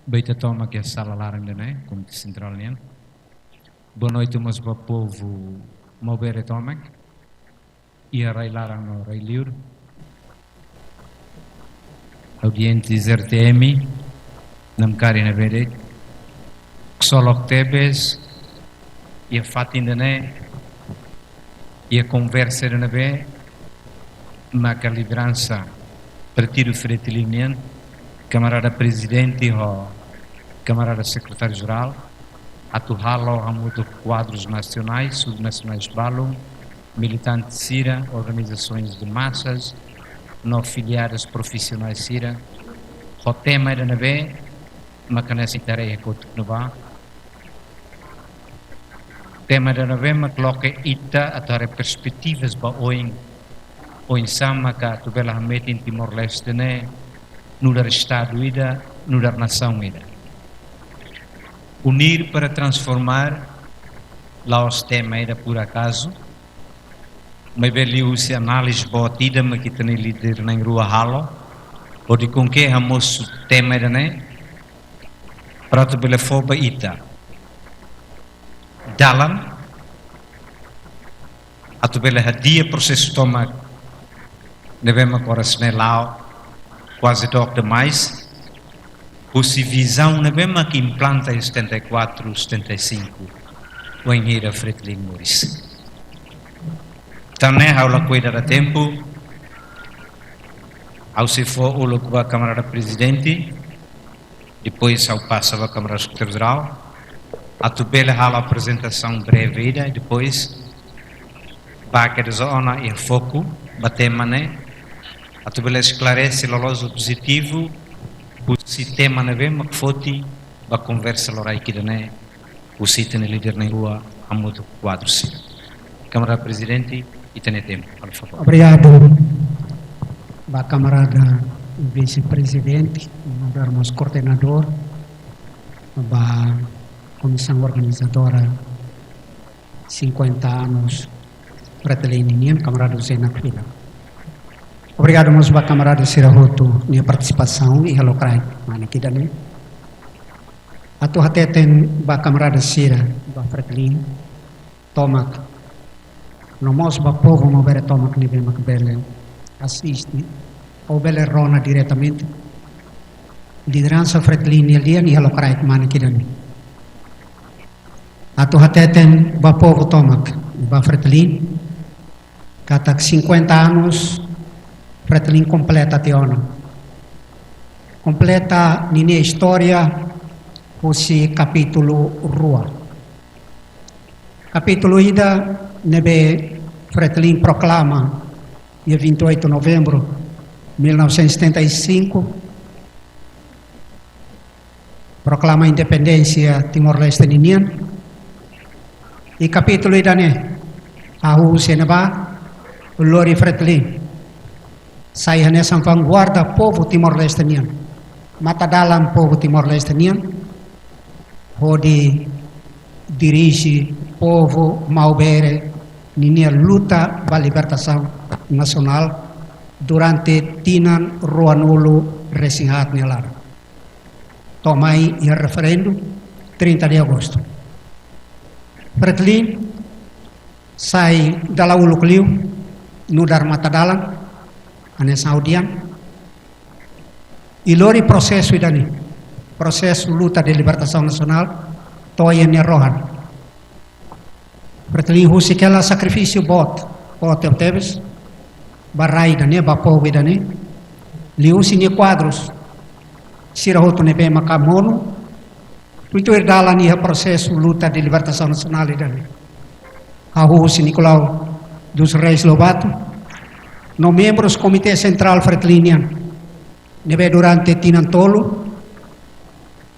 Beita toma que é sala laranja, né? Como de central, né? Boa noite, mas para o povo mover toma e a rei laranja no rei livre. Audientes RTM, não querem na verdade. Só que tebes e a fatinda, né? E a conversa na verdade, mas a liderança Partido Fretiliniano, camarada presidente e camarada secretário-geral, atual ramo de quadros nacionais, subnacionais balão, militantes CIRA, organizações de massas, não filiadas profissionais CIRA, o tema era na B, mas que nessa tarefa que eu tenho tema era na B, mas coloca ita até perspectivas para o sama que tu bela hamete em Timor-Leste né, no dar estado ida, no dar nação ida. Unir para transformar lá os temas era por acaso, mas veio se análise botida, mas que tem líder na rua halo, ou de com que ramos tema era né, para tu bela foba ita. Dalam, a tu bela hadia processo toma, devemos agora se lá quase toque demais. Se visão na mesma que implanta em 74, 75, o engenheiro Fretilin Morris. Então, né, ao cuidar da tempo, ao se for o camarada presidente, depois ao passa a camarada secretário-geral, a tubela a apresentação breve e depois vai que zona e foco, bater mané, a tubela esclarece o objetivo. O sistema na vema que foti a conversa lá aqui né o sítio líder na rua a modo quadro sim. Camarada presidente e tem tempo, por favor. Obrigado, ba camarada vice-presidente, nosso coordenador, ba comissão organizadora 50 anos Fretilin, camarada José Nakvila. Obrigado, meus camaradas Sirahoto, minha participação e hello crai, mana kita ni. Atu hateten ba camarada Sira, ba Fretilin, tomak. Nomos ba povo no bere tomak ni bem macbele assiste ou bele rona diretamente. Liderança Fretilin e dia ni hello crai, mana kita ni. Atu hateten ba povo tomak, ba Fretilin, katak 50 anos Fretilin completa teona. Completa nini história esse capítulo rua. Capítulo ida nebe Fretilin proclama dia 28 de novembro de 1975 proclama a independência Timor-Leste ninian. E capítulo ida ne ahu seneba Lori Fretilin saya nessa vanguarda povo Timor-Leste mata dalam povo Timor-Leste onde dirige povo maubere ninia luta pela libertação nacional durante tinan ruanulu resinhat nelar tomai e referendo 30 de agosto Fretilin sai dala ulu kliu nudar mata dalam ane saudian e lori processo idani processo luta de libertação nacional toia ne rohan Fretilin husi kela sacrifício bot teves barai dane bapo idani liusi ne quadros Sirahoto ne bem macamono tuito erdala ni processo luta de libertação nacional idani a husi Nicolau dos Reis Lobato no membros Comitê Central Fretilinian, neve durante Tinantolo,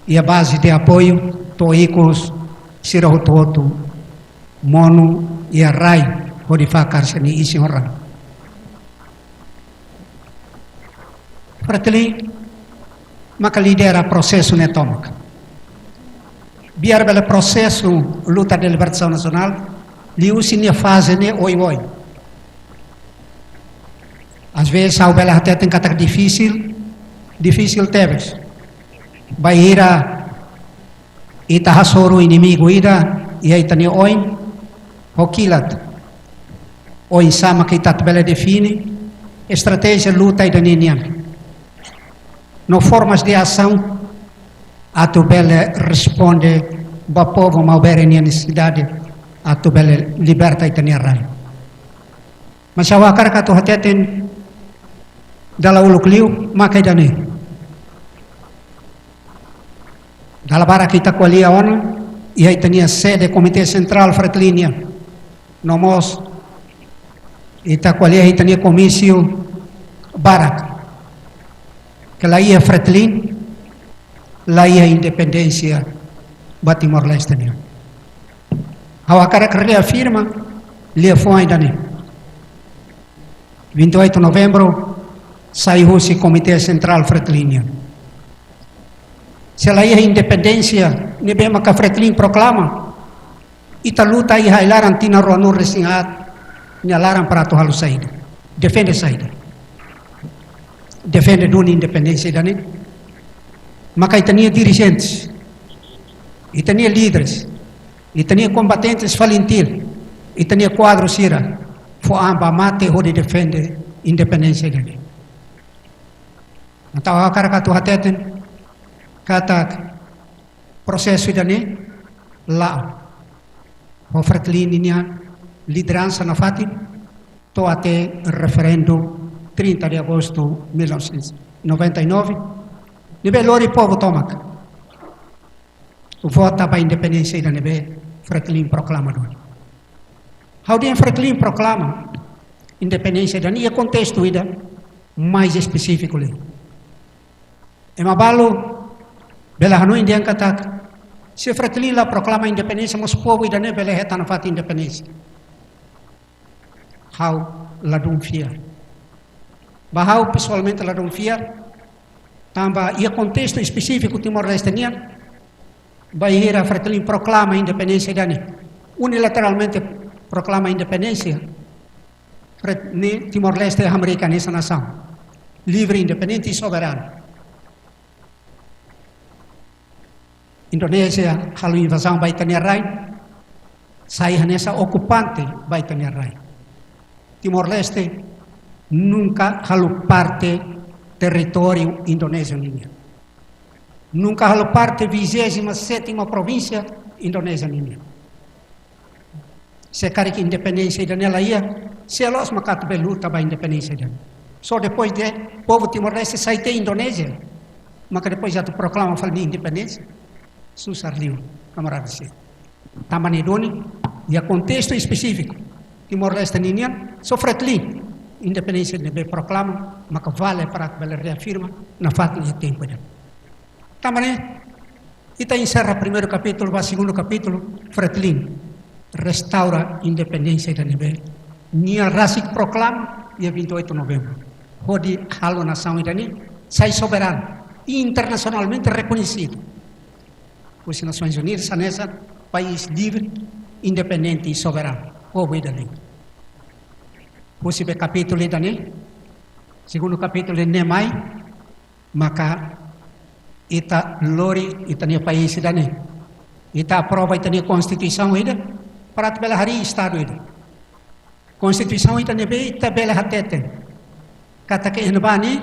e a base de apoio, Toicos, Sirahoto, Mono e a Rai, Odifakar Seni e Senhora. Fretilin, maka lidera processo netomak. Biar bela processo luta de libertação nacional, liusi ne fase ne oi. Às vezes, a bela até tem catar difícil teves. vai ira ita hasoro inimigo ida e aí tani oin hokilat oin sama kita tabela define estratégia luta ida ninian no formas de ação a tabela responde ba povo maubere nia necessidade a tabela liberta itania rai mas awakar ka to hateten dala ulukliu makai dani dala bara kita kualia ona e aí tinha sede Comitê Central Fretlínia nomos ita kualia aí tinha comício barak que lá ia Fretlin lá ia independência ba Timor-Leste nia awakara que reafirma lia foi ainda ne 28 de novembro saiu-se Comitê Central Fretlínia. Se ela ia independência, nebema que Fretlin proclama, ita luta aí hailaran tina roanur resinhat, nyalaran para tu halu saída. Defende saída. Defende duni independência dani. Maka itania dirigentes, itania líderes, itania combatentes valentil, itania quadros ira, fo amba mate hodi defende independência dani. Então a cara que tu hateten kata processo dani lá o Fretlínia liderança na Fatim to até referendo 30 de agosto de 1999 nível lori povo tomac o vota para a independência da nebe Fretlin proclama do how den Fretlin proclama independência da nia contexto ida mais específico ali é mabalo bela hanu indian katak se Fretlin la proclama independência mas povo ida ne bela heta na fat independência how la dum fiar bahau pessoalmente la dum fiar tamba ia contexto específico Timor-Leste nian bahira Fretlin proclama independência dani unilateralmente proclama independência Timor-Leste americana essa nação livre, independente e soberana. Indonésia halu invasão vai ter rai, sai nessa ocupante vai ter rai. Timor-Leste nunca halu parte território indonésio ninguém. Nunca halu parte 27ª província indonésia ninguém. Se cari que independência dela ia, se elas macat luta para independência dela. Só depois de povo Timor-Leste sair da Indonésia, mas depois já tu proclama falando de independência. Susar liu, camarada se. Tamanedoni, e a contexto específico. Timor-Leste ninguém, só Fretlin. Independência de proclama, mas vale para que ela reafirma na falta de tempo dela. Tamane, e encerra o primeiro capítulo, o segundo capítulo, Fretlin restaura a independência da nível. Nia Rasik proclama, dia 28 de novembro. Hodi halo nação irani, sai soberano e internacionalmente reconhecido. As Nações Unidas são esse país livre, independente e soberano. Povo irani. Esse capítulo irani, segundo capítulo de Nemai, maka ita lori itania país irani. Ita aprova itania constituição ida para tabela hari estado ida. Constituição itania be tabela hateten. Kata ke enbani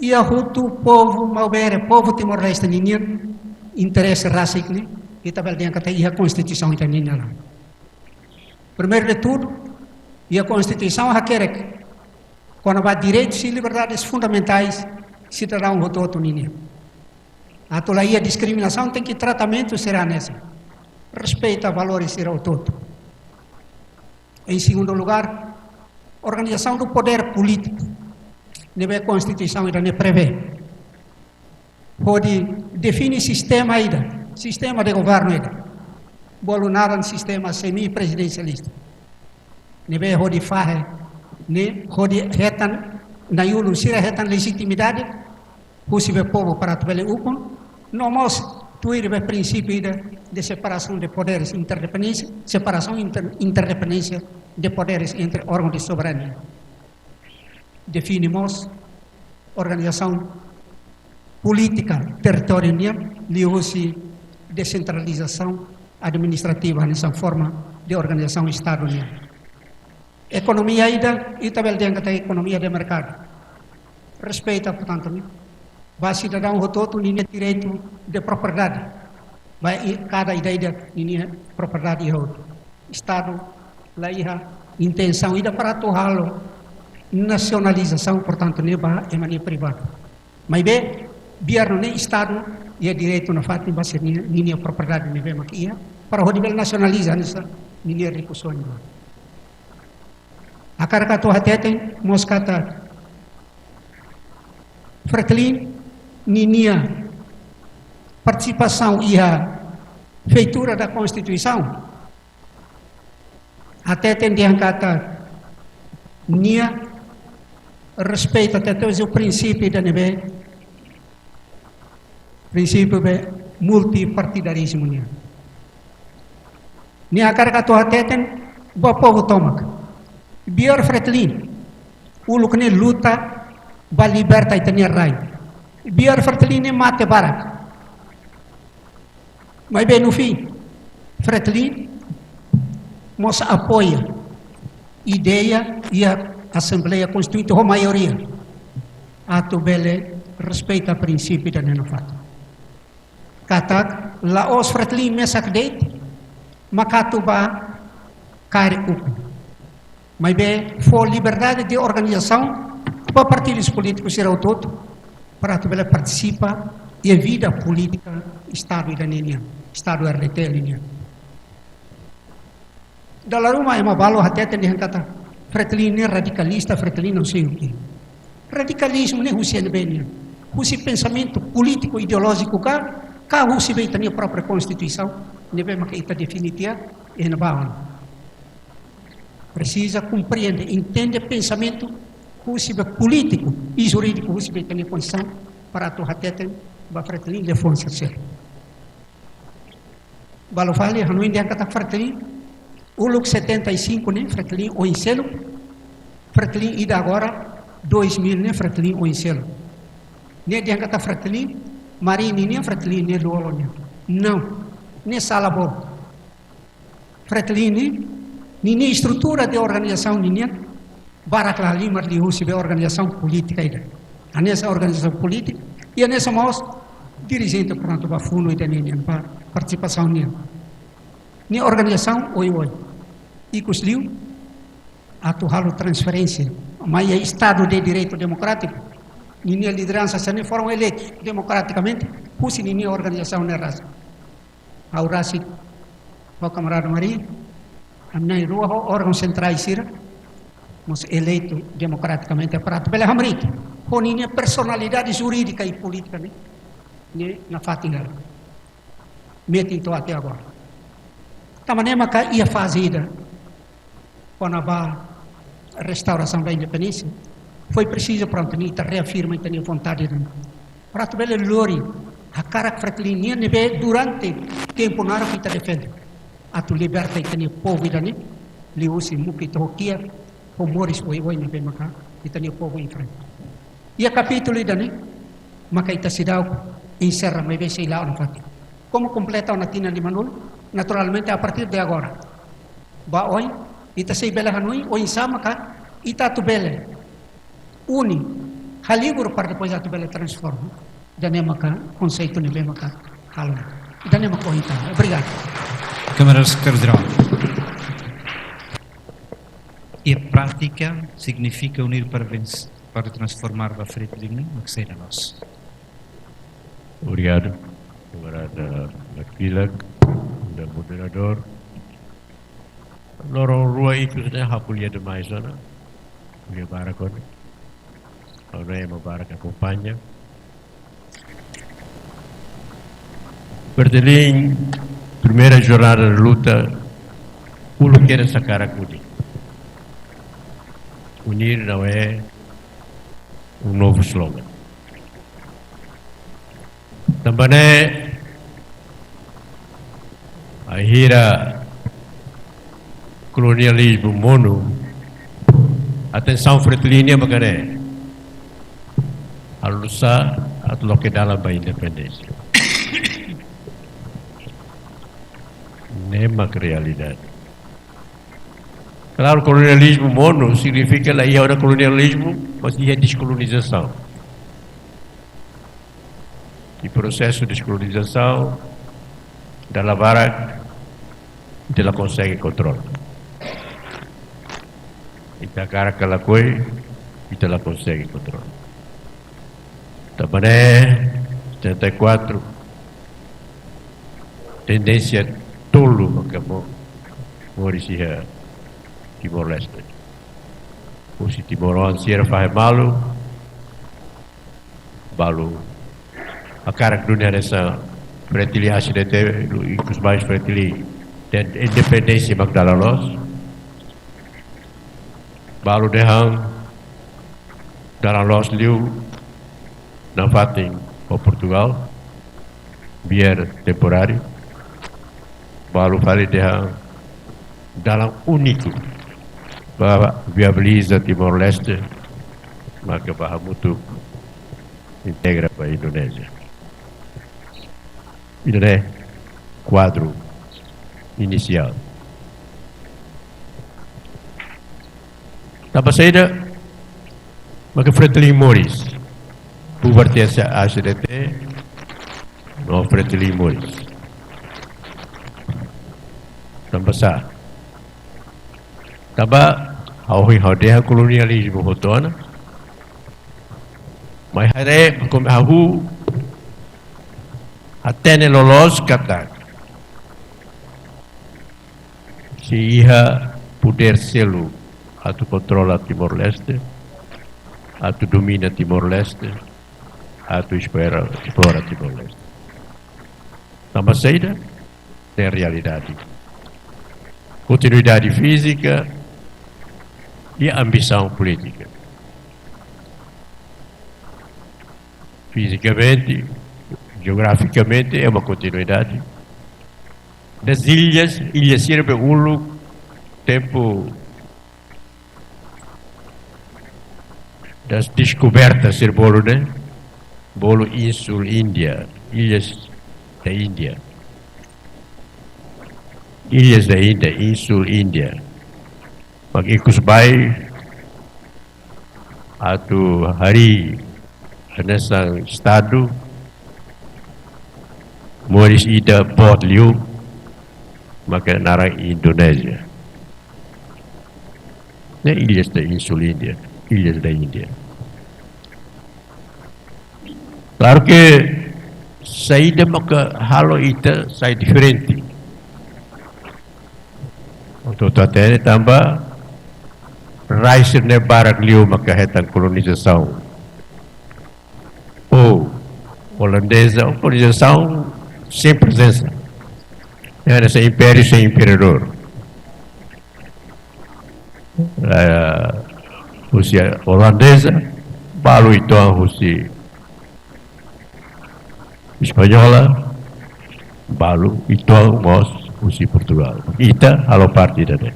ia hutu povo maubere povo Timor-Leste ninguém interesse rasik ni kita bel dia kata ia constituição itania lá. Primeiro de tudo, ia constituição hakerek quando vai direitos e liberdades fundamentais cidadão voto ninguém. Atola ia discriminação tem que tratamento será nessa. Respeita valores será o todo. Em segundo lugar, organização do poder político. Neve Constituição ainda prevê. Pode definir sistema ainda, sistema de governo ainda. Bolunaram sistema semi-presidencialista. Neve pode fazer, ne pode retan na yulu sira retan legitimidade, possível povo para tubele ukun. Nomos tuir be princípio de separação de poderes, interdependência, separação interdependência de poderes entre órgãos de soberania. Definimos organização política territorial, liusi descentralização administrativa nessa forma de organização do Estado. Economia ainda, e também tem a economia de mercado. Respeita, portanto, vai cidadão todo nem direito de propriedade. Vai cada ideia de propriedade Estado lá intenção ainda para torná-lo nacionalização, portanto, nem vai em maneira privada. Mas bem, governo nem Estado e direito na fato vai ser nem propriedade nem bem aqui para o nível nacionalizar nessa nem recurso. A carga tua tem moscata Fretlin ninia participação e a feitura da Constituição até tem de angkata nia respeito até o princípio da neve princípio de multipartidarismo nia carga tua tem bo povo tomak biar Fretlin uluk ne luta ba liberta itania rai biar Fretlin mate barak mas bem no fim Fretlin mos apoia ideia e a Assembleia Constituinte a maioria ato bele respeita o princípio da nenofato katak la os Fretlin mesak date makato ba kare uku mas bem for liberdade de organização para partidos políticos será todo para tu participa e a vida política Estado da linha Estado RDT linha dalam rumah yang mabalu hati-hati dia kata Fretlin ini radicalista Fretlin não sei o que radicalismo nem Hussein Benia Hussein pensamento político ideológico cá Hussein bem tem a própria constituição nem bem mas que definitiva e não vai precisa compreender entende pensamento Hussein político e jurídico Hussein bem tem a condição para tu hati-hati ba Fretlin defensa ser balu fali hanuin dia kata Fretlin uluk 75 né Fretlin o enselo Fretlin ida agora 2000 né Fretlin o enselo né dia kata Fretlin marini né Fretlin né lolo né não né salabo Fretlin né estrutura de organização né barak lá lima de usi de organização política ida nessa organização política e nessa maus dirigente pronto ba funo ida né para participação né ni organização oi Icus liu atu halu transferência mas é Estado de Direito Democrático ni liderança se foram eleitos democraticamente pusi ni organização na raça ao raça o camarada Maria amnai rua órgão centrais sira mas eleito democraticamente para tu bela hamrit honi personalidade jurídica e política ni na fatinga metin to até agora tamanema ka ia fazida quando a restauração da independência foi preciso pronto ni reafirma e ter vontade para tu bela lori a cara Fretlin neve durante tempo nara kita defende a tu liberta e ter povo dani li usi muki to kia o moris oi neve maka e ter povo em frente e a capítulo dani maka ita sidau encerra me ve sei lá no fati como completa a natina de Manul naturalmente a partir de agora ba oi ita sei bela hanui o insama ka ita tu bela uni halibur para depois a tu bela transforma dane maka conceito ni bema ka halo dane maka ita obrigado Câmara Secretária-Geral. E a prática significa unir para transformar a Fretlin no que será nosso. Obrigado, camarada Maquilag, da moderador. Lorong rua itu sudah hapulia demais sana, pulia barakon. Orang yang membarak acompanha. Bertelim, primeira jornada de luta, pulo que era sacar a cudi. Unir não é novo slogan. Também a hira colonialismo mono, atenção Fretlin bagaimana? Halusa atau lo que dalam ba independência. Nema que realidade. Claro, colonialismo mono significa que aí é colonialismo, mas é descolonização. E processo de descolonização da Barak ela consegue controle. E da cara que ela coi, ela consegue controle. Também 74 tendência tolo que Mauricia Timor-Leste. O se Timor-Leste era faz malu, balu. A cara que dunia nessa pretili acidente e os mais pretili dan independência Magdalanos, balu dehang Dalanos liu na fating o Portugal, biar temporário. Balu fali dehang dalam único para viabilizar Timor-Leste, maka Baha Mutu integra para a Indonésia. Isso é quadro inicial. Tanpa saída, maka Fretilin Morris, pertence à ACDT, não Fretilin Morris. Tanpa sah. Tanpa Hauhi Haudeha kolonialismo hotona, mas hare como ahu até lolos kata se ia poder selo atau controla Timor-Leste, atau domina Timor-Leste, atau explora Timor-Leste. Tanpa saída, tem realidade. Continuidade física e ambição política. Fisicamente, geograficamente é uma continuidade. Das ilhas serve tempo das descobertas ser bolo, né? Bolo Insul Índia, ilhas da Índia. Ilhas da Índia, Insul Índia. Mag-ikus bay atau hari nessa estado Morris ida Port Liu maka narang Indonésia. Né, ilhas da Insul Índia, ilhas da Índia. Claro que saída maka halo ita sai diferente. Untuk até tambah Raíces ne Barak Liu maka hetan colonização ou holandesa, colonização sem presença. Era sem império, sem imperador. Rússia holandesa, balu então a Rússia espanhola, balu então nós Rússia Portugal. Ita halo parte dele.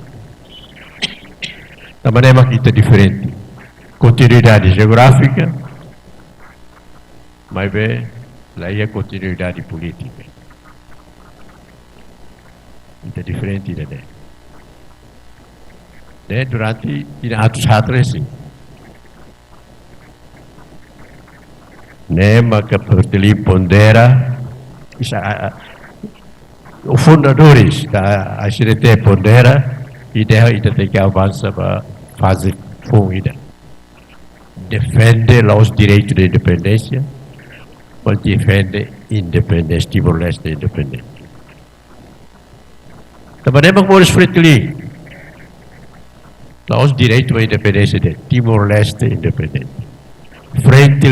Também é kita diferente. Continuidade geográfica, mas bem, lá é continuidade política. Kita diferente dele. Né, durante atos assim. Né, maka Pertili pondera, os fundadores da ACDT pondera, ideia tem que avançar para fazer fluida. Defende os direitos de independência, mas defende independência, Timor-Leste independente. Também é para os Fretilin, os direitos de independência de Timor-Leste independente. Frente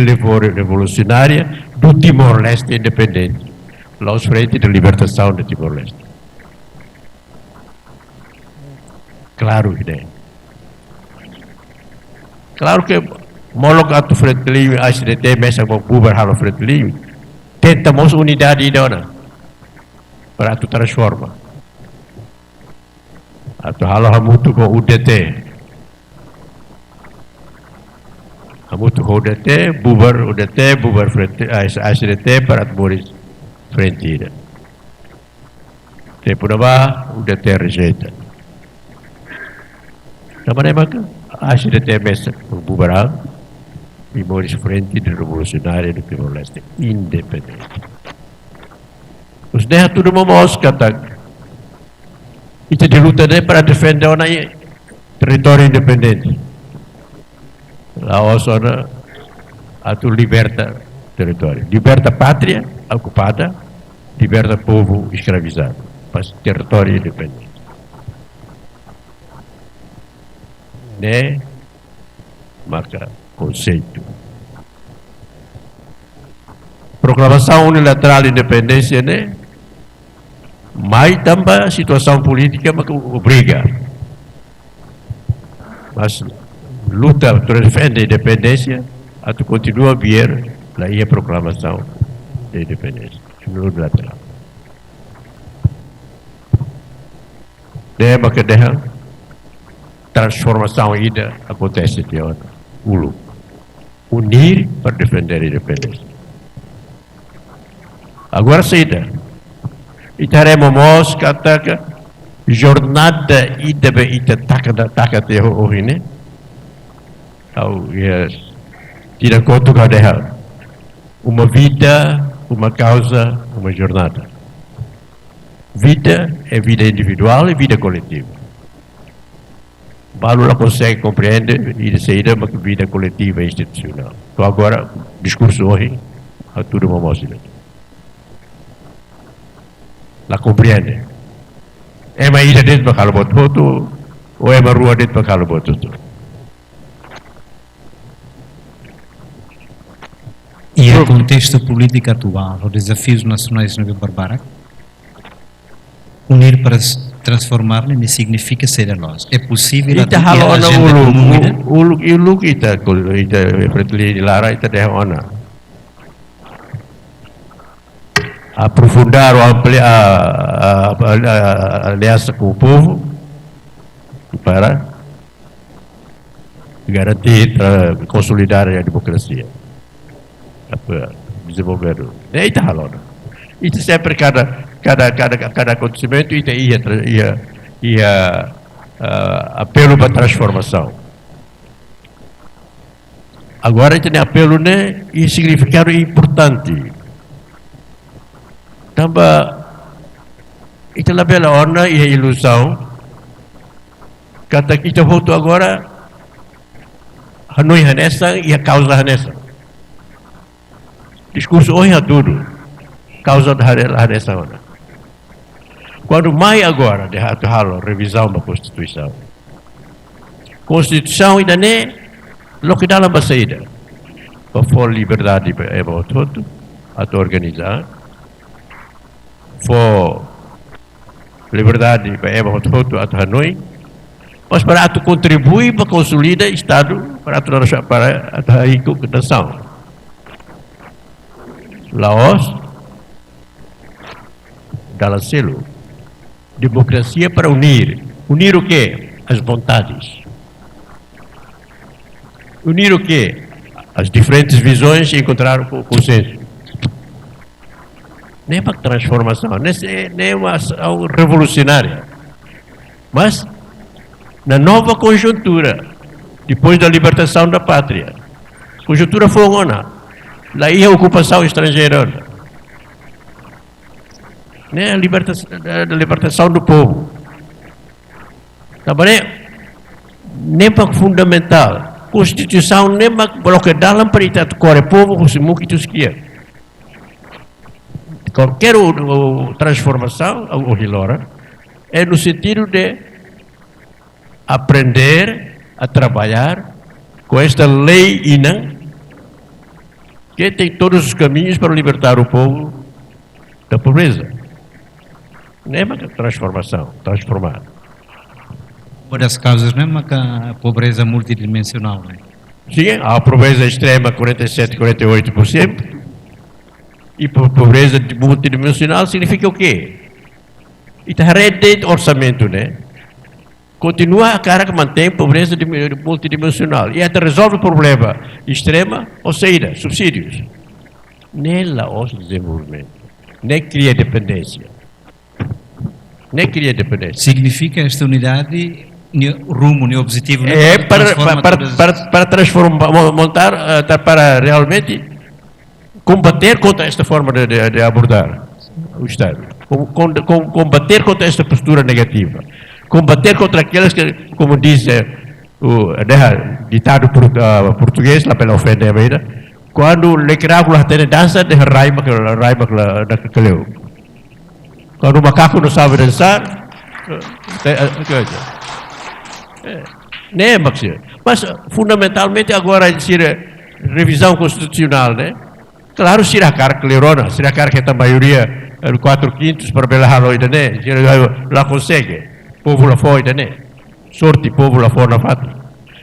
revolucionária do Timor-Leste independente. Os frente de libertação de Timor-Leste. Claro que é. Claro que molok atau Fretilin ACDT mesa com bubar halo Fretilin tentamos unidade idona para tu transforma atau halo hamutu com UDT muito rodete, bubar frente, ACDT para Moris frente. Tempo na ba, o DT rejeita. Na maneira que ACDT mesa bubará e Moris frente de revolucionária do Timor-Leste independente. Os deixa tudo uma mosca, tá? E te de luta para defender o território independente. Laos a tu liberta território. Liberta pátria ocupada, liberta povo escravizado. Mas território independente. Né? Marca conceito. Proclamação unilateral de independência, né? Mas também a situação política me obriga. Mas luta para defender a independência, a tu continua a vir a proclamação da independência unilateral. Dema que deixa transformação ainda acontece de agora. Unir para defender a independência. Agora saída. E teremos kata jornada ida taka te hoje, né? Au tira conta que deixa uma vida, uma causa, uma jornada. Vida é vida individual e vida coletiva. Paulo não consegue compreender e de saída uma vida coletiva e institucional. Então agora, discurso hoje, a tudo uma moça. La compreende. É uma ilha dentro do Calaboto ou é uma rua dentro do Calaboto? E o contexto político atual, os desafios nacionais no Barbara, unir para se transformar não significa ser a nós. É possível a agenda comum. O look ita preteli lara ita deh ona. Aprofundar ou ampliar a aliança com o povo para garantir, consolidar a democracia, desenvolver. Isso Isso sempre cada acontecimento ia apelo para transformação. Agora tem apelo, né? E significado importante. Também, itu la bela ona e a ilusão. Kata kita voltou agora, Hanoi Hanessa e a causa Hanessa. Discurso hoje é tudo. Causa da Hanessa ona. Quando mais agora, de halo revisão da Constituição. Constituição ainda nem lo que dá na saída. Para for liberdade para todo, a organizar. For liberdade para todo a Hanoi, mas para tu contribuir para consolidar o Estado para a nação. Laos, dalam selo, democracia para unir. Unir o quê? As vontades. Unir o quê? As diferentes visões e encontrar o consenso. Nem para transformação, nem uma ação revolucionária. Mas, na nova conjuntura, depois da libertação da pátria, conjuntura foi uma, lá ia a ocupação estrangeira, né? A libertação do povo. Também, nem para fundamental, Constituição nem para bloquear dalam perintah core povo, o semua que tu esquia. Qualquer transformação, o Hilora, é no sentido de aprender a trabalhar com esta lei INA, que tem todos os caminhos para libertar o povo da pobreza. Não é uma transformação, transformar. Uma das causas não é a pobreza multidimensional, não é? Sim, a pobreza extrema, 47, 48%. E pobreza multidimensional significa o quê? Itu rede orçamento, né? continua a cara que mantém pobreza multidimensional. E até resolve o problema extrema ou saída, subsídios. Nela, o desenvolvimento. Nem cria dependência. Nem cria dependência. Significa esta unidade, rumo, objetivo? É para transformar, montar, para realmente combater contra esta forma de abordar o Estado. Combater contra esta postura negativa. Combater contra aqueles que, como diz o ditado português, lá pela ofenda a vida, quando le crago lá tem dança, de raiva que leu. Quando o macaco não sabe dançar, não é, Maxia? Mas, fundamentalmente, agora, revisão constitucional, né? Claro, se a cara que lerona, se a cara que a maioria, 4/5 para belar a né? Lá consegue. Povo lá fora, né? Sorte, povo lá fora, na fato.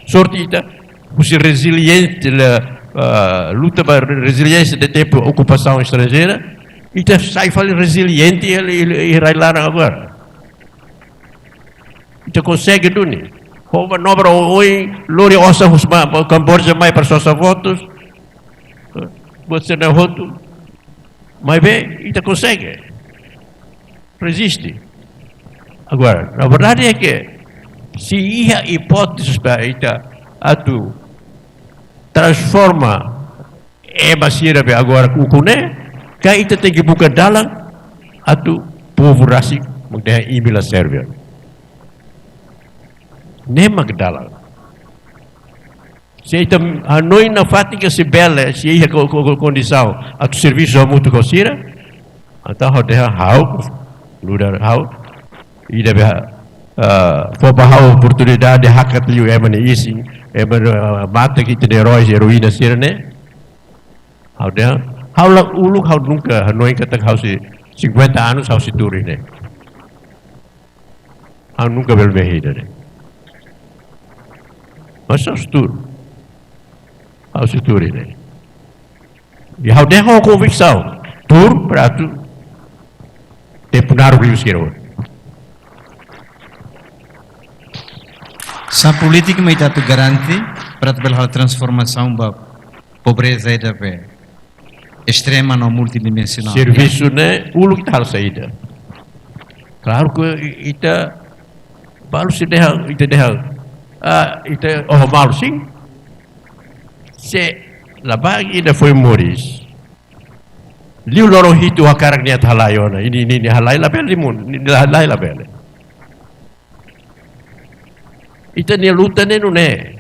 Sorte, você resiliente, luta para resiliência de tempo ocupação estrangeira, e sai falando resiliente e vai lá agora. Então consegue, Duni. Como nobra hoje, Lori Ossa, Camborja, mais para seus votos, você não voto, mas bem, então consegue. Resiste. Agora, a verdade é que, se a hipótese para tu transforma basira agora o cuné, que aí tem que buscar dalam a tu povo rasik mengdeh imila Sérvia. Nem magdalang. Se ita Hanoi na fatica se bela, se ia condição a tu serviço muito cosira, então hau, luda hau, e deve for oportunidade de hakat liu emane ising, mata kita de heróis heroína sira né? Hau lá uluk hau nunca Hanoi kata hau se 50 anos hau se turi né? Hau nunca belmehida né? Mas hau se turi né? E hau deh hau convicção tur para tu te punar riu sira. Sa política me está garante para a transformação da pobreza e da extrema no multidimensional. Serviço né, ulu que tal saída. Claro que ita baru se ita malu sim. Se labag ida foi moris. Liu lorong hitu hakarak niat halayona. Ini halay label limun, ini halay label. Ita ni luta nem não é.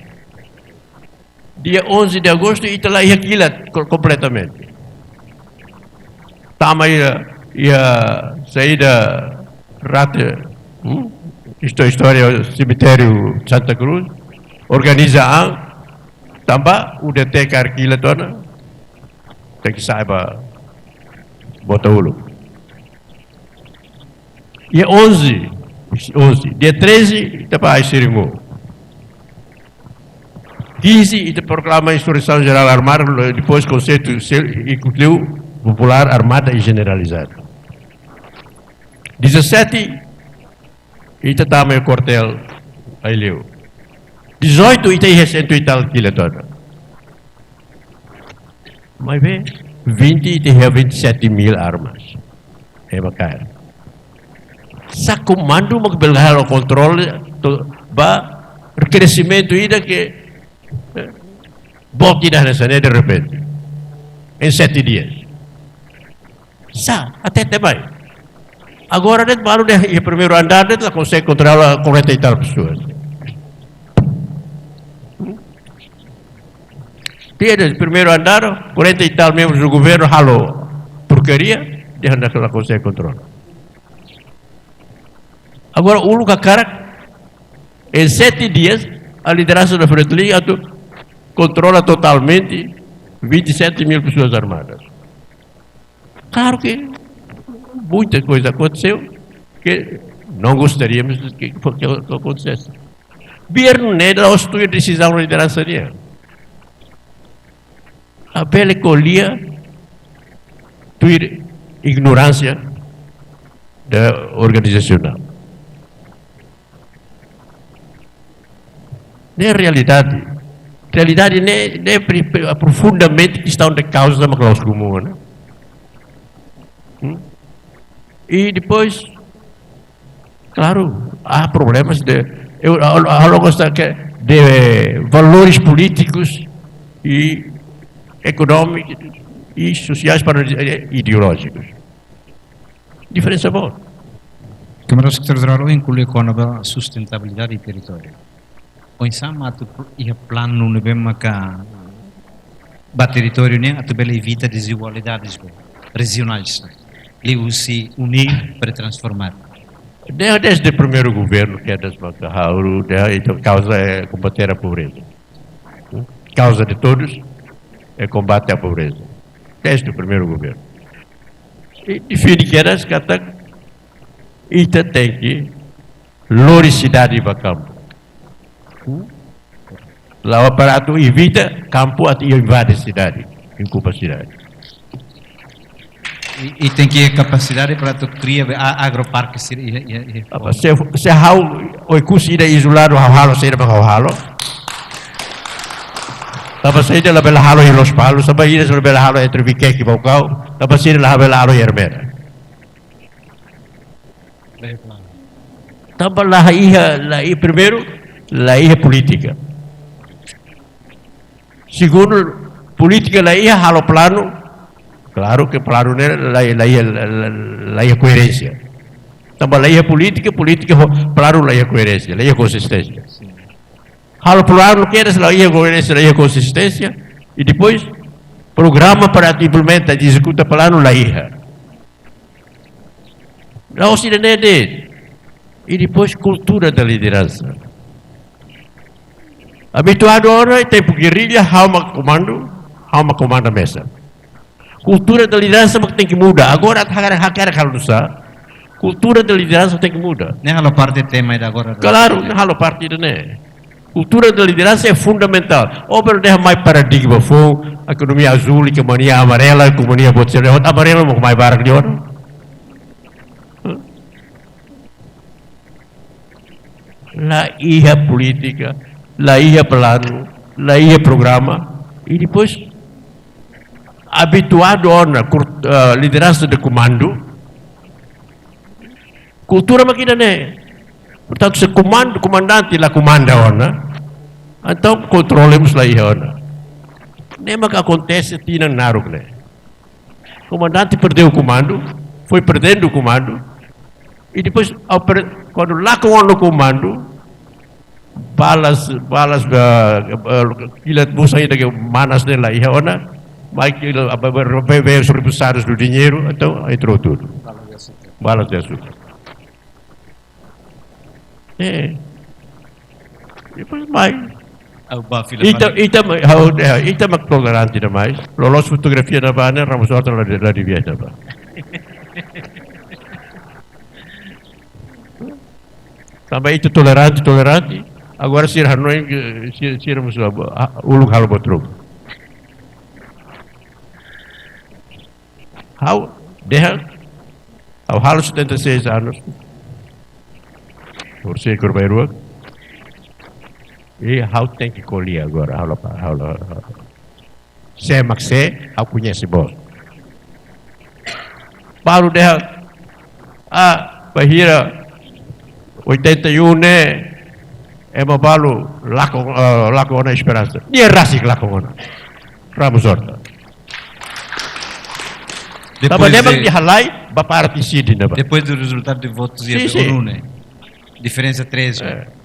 Dia 11 de agosto ita lá ia quilat completamente. Tama ia saída rata, isto é história cemitério Santa Cruz, organiza tambah udah tekar quilat dona, tem que saiba bota ulu. Dia 11, dia 13 ita pa sirimu. 15, ita proclama a Instrução Geral Armada, depois conceito incluiu popular, armada e generalizada. 17, ita tama o quartel aí leu. 18, ita recente e tal quilo toda. Mas bem, 20, ita 27.000 armas. É bacana. Sa comando magbelhar o controle ba crescimento ida que bote nessa de repente em 7 dias até também agora dentro baru deh o primeiro andar dentro consegue controlar 40 e tal pessoas dia do primeiro andar 40 e tal membros do governo halo porcaria dia anda que ela consegue controlar agora o lugar cara em 7 dias a liderança da Frente Liga controla totalmente 27.000 pessoas armadas. Claro que muita coisa aconteceu que não gostaríamos que acontecesse. Governo não é a decisão da liderança dele. A pele colhia tua ignorância da organizacional. Não é realidade. Realidade não é profundamente questão de causa da causa comum, né? E depois, claro, há problemas de valores políticos e econômicos e sociais para ideológicos. Diferença boa. Câmara Secretária inclui a sustentabilidade do território. O insama é plano não bem maca ba território né até bela evita desigualdades regionais. Ele usa unir para transformar. Desde o primeiro governo que é das Macahauru, a causa é combater a pobreza. Causa de todos é combate à pobreza. Desde o primeiro governo. E define que era e tem que loricidade para campo. Lá o aparato evita campo até invade a cidade, ocupa a cidade. E tem que ter capacidade para criar agroparques. Se o custo é isolado, halo se não halo. Tapa saída lá bela halo e los palos, tapa ida sobre bela halo entre viqueque e bocau, tapa saída lá bela halo e hermera. Tapa lá primeiro, lá ia política. Segundo, política lá ia halo plano, claro que plano lá ia coerência. Tapa lá ia política, plano lá ia coerência, lá ia consistência. Halo plano que era lá ia coerência, lá ia consistência, e depois programa para implementar e executar plano lá ia. Lá o cidadão dele. E depois cultura da liderança. Habituado agora tempo guerrilha, há uma comanda mesa. Cultura da liderança tem que mudar. Agora cultura da liderança tem que mudar. Nem a parte do tema agora. Claro, não há parte de né. Cultura da liderança é fundamental. Ou deixa mais paradigma, foi a economia azul, a economia amarela, a economia bolsonaro, amarela não mais barco de ouro. Lá ia política, lá ia plano, lá ia programa, e depois habituado a liderança de comando, cultura maquina né. Portanto, se comandante lá comanda então controlemos lá ia nem mais que acontece tina naruk né. Comandante perdeu o comando, foi perdendo o comando, e depois quando lá com o comando, balas ilat busa ida que manas dela ia mas veio os rebusados do dinheiro, então entrou tudo. Balas de açúcar. Depois mais. Ita tolerante demais. Lolos fotografia na bana, ramos outra lá de viagem. Também ita tolerante. Agora se irmos o lugar do outro. Ao halo 76 anos. Por ser corbeiro. E how tem que colher agora, se maxé, how conhece bom. Baru dia, bahira 81 né, mabalu lako na esperança. Dia rasik lako na, ramos horta. Tapi dia bang dihalai, bapartisidi na ba. Depois do resultado de votos e a ONU, né? Diferença 3.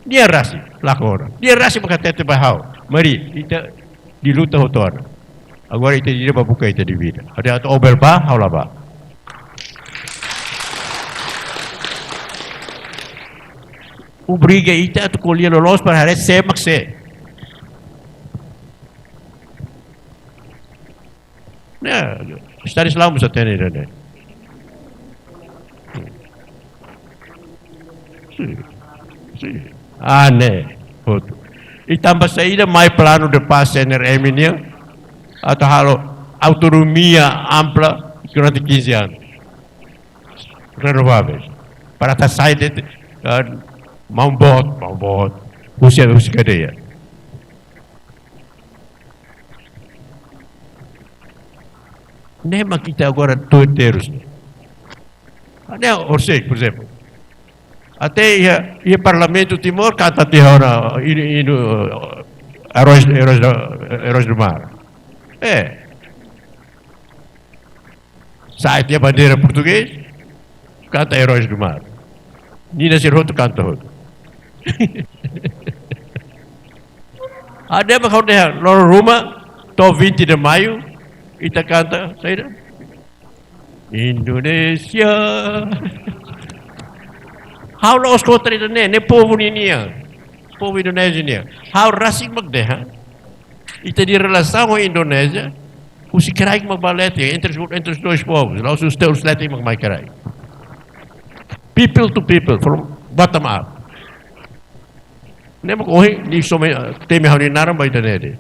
Dia rasi lakona. Dia rasi makatete bahau. Mari ita di luta hotor. Agora ita dia babuka ita di vida. Ada obel ba haula ba. Obriga ita tu colher lolos para hare se makse. Né, estar Islam bisa tener né. Sim. Né. E também saída mais plano de paz NRM atau autonomia ampla durante 15 anos. Renováveis. Para estar sair de mambot, usia cadeia. Nem kita agora todos. Ada Orsay, por exemplo. Até ia Parlamento Timor kata tihora ini heróis do mar. Sai a bandeira português, canta heróis do mar. Nina Sirhoto canta outro. Ada bakal dia lor rumah to 20 de maio ita canta saída Indonesia. How los contra ne povo ninia. Povo Indonésia ni. How rasik magdeha. Ita di relação com a Indonésia, o se krijg magbalete entre os dois povos. Lá os teus letem magmai krijg. People to people from bottom up. Nem mag ni so teme hau ni naram ba Indonésia.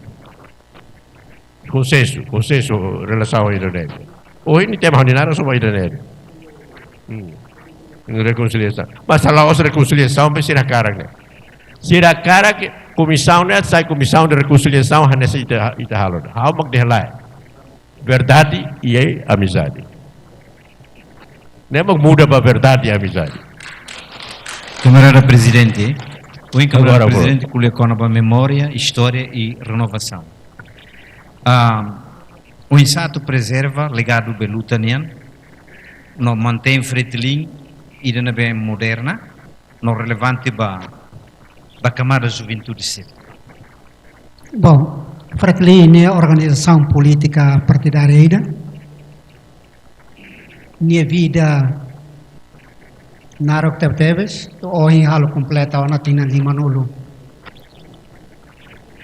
Consenso relação à Indonésia. Hoje ni teme hau ni naram so ba Indonésia. Reconciliação. Mas a nossa reconciliação vai ser a cara, né? Ser a cara que comissão, né? Sai comissão de reconciliação, nessa itahalo. How mag dehalai? Verdade e amizade. Nem mag muda para verdade e amizade. Camarada Presidente, o Camarada Presidente colocou para memória, história e renovação. O Insato preserva legado belutaniano, não mantém fretilin e de bem moderna, não relevante para a camada da juventude cedo. Bom, Fretilin é a organização política partidária. Minha vida na Rocteves, hoje halo completa ona tina limanulu.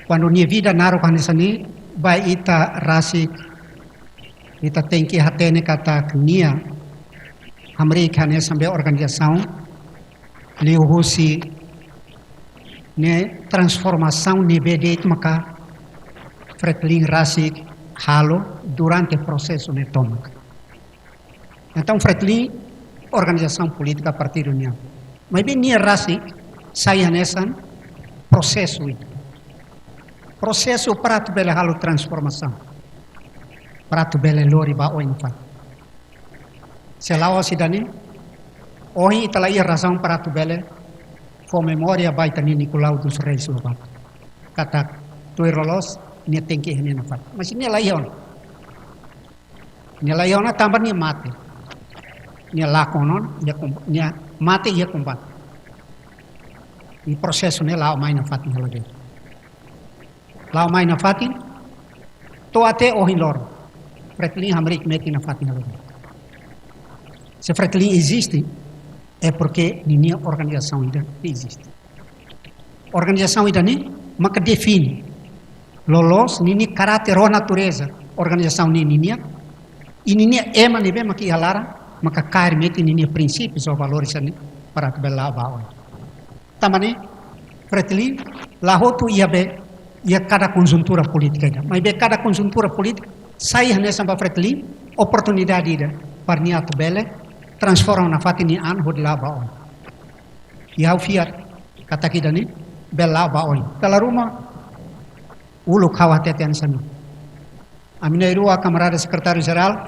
Quando minha vida na Rocteves vai ita rasik, ita tem que hatene kata nia Amerika ne sampai organização leuhusi ne transformação ne bedet maka Fretilin rasik halo durante o processo ne tomak. Então Fretilin organização política partido união. Mas bem nia rasik saya nesan processo para tu bela halo transformação. Para tu bela lori ba o infat. Selawa sidani, hoje ita ia razão para tu bele, for memória baita ni Nicolau dos Reis lobat. Kata tu rolos ni tem que ni nafat. Mas ni laion. Ni laion tambah ni mate. Ni lakonon ni mate ia combat. Ni processo ni lau mai nafat ni lagi. Lau mai nafatin, to ate hoje lor. Fretilin Amerik meti nafat ni lagi. Se Fretilin existe, é porque nenhuma organização ainda existe. Organização ainda nem, mas que define. Lolos, nenhum caráter ou natureza, organização nem nenhuma. E nenhuma ema nem bem, mas que halara, mas que cair mete nenhum princípios ou valores para que bela bawa. Também, Fretilin, lá outro ia be, ia cada conjuntura política ainda. Mas be cada conjuntura política, sair nessa para Fretilin, oportunidade ainda, para niato bele, transforma na fatini an hod la baon. Yau fiat kata kita ni bela baon. Kala rumah ulu kawatetian sanu. Amina irua camarada secretário geral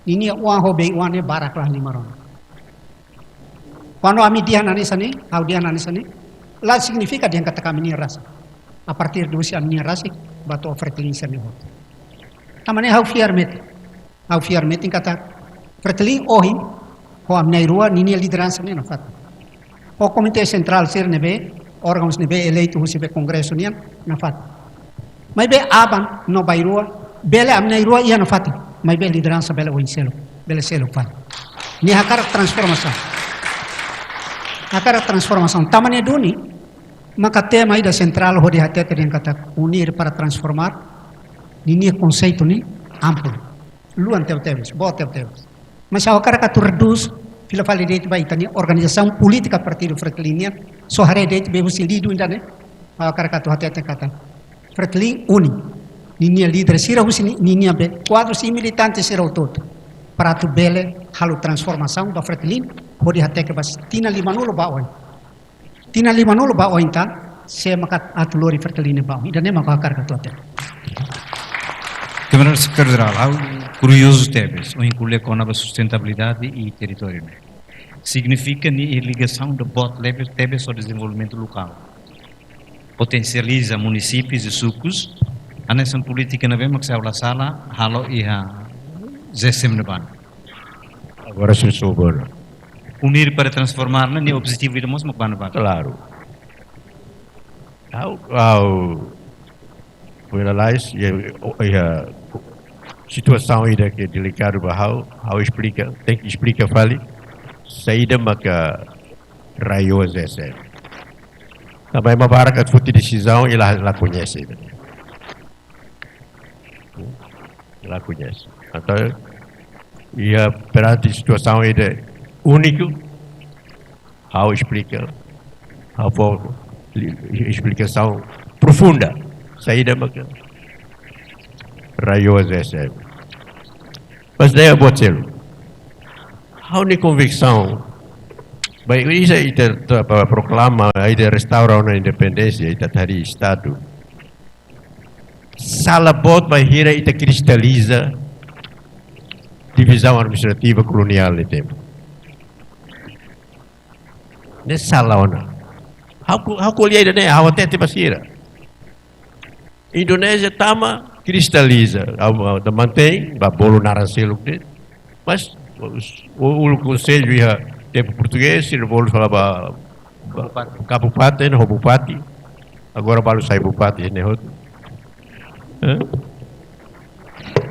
ini uang hobi uangnya barak lah limaron. Quando ami dia nani sani, au dia nani sani, la significa dia kata kami ni rasa. A partir do usia ni rasa bato Fretilin sani hot. Tamane hau fiar met kata Fretilin hoje, ho amna irua nini liderança ne nafat. O comitê central ser nebe, órgãos nebe eleito husi be congresso nian nafat. Mas be aban no bairua, bele amna irua ia nafat. Mas be liderança bele o inselo, bele selo fat. Ni hakar transformação. Hakar transformação. Tamane duni, maka tema ida central ho de hatete yang kata unir para transformar. Nini conceito ni amplo. Luan teu-teus, bo teu-teus. Mas ao cara que tu reduz, pela validade vai ter organização política a partir do Fretilin, só heredate bebo se lido ainda né, ao cara que tu até kata Fretilin uni, ninha líder sira husi ninha be quadros e militantes serão todo para tu bele halo transformação da Fretilin, pode até que bas tina limanulo ba oi tá, se makat atulori Fretilin ba, ainda nem maka cara que tu até. Camarada Secretário-Geral, curioso Tebes, o incluir com a sustentabilidade e território. Significa a ligação do bot Tebes ao desenvolvimento local. Potencializa municípios e sucos, a nessa política na vemos que se aula sala, halo e a zesem neban. Agora se soube. Unir para transformar, não é o objetivo de mosmo banaba. Claro. Ao realize a situação ainda que é delicada, how explica, tem que explicar fale, saída maka raios esse. Também uma barca que foi decisão e ela conhece. Ela conhece. Então, e perante a situação ainda único, how explica, how for explicação profunda, saída maka raios esse. Mas daí eu vou dizer, how ni convicção. Baik, isso aí proclama, aí restaura a independência, aí tadi Estado. Salah bot bahira itu cristaliza divisão administrativa colonial de tempo. Nesse salah ona, how colheira né, how até te basira. Indonésia tama cristaliza, mantém, bolo narancelo mas o conselho ia tempo português, se vou falar Kabupaten, Bupati, agora baru sai Bupati, né?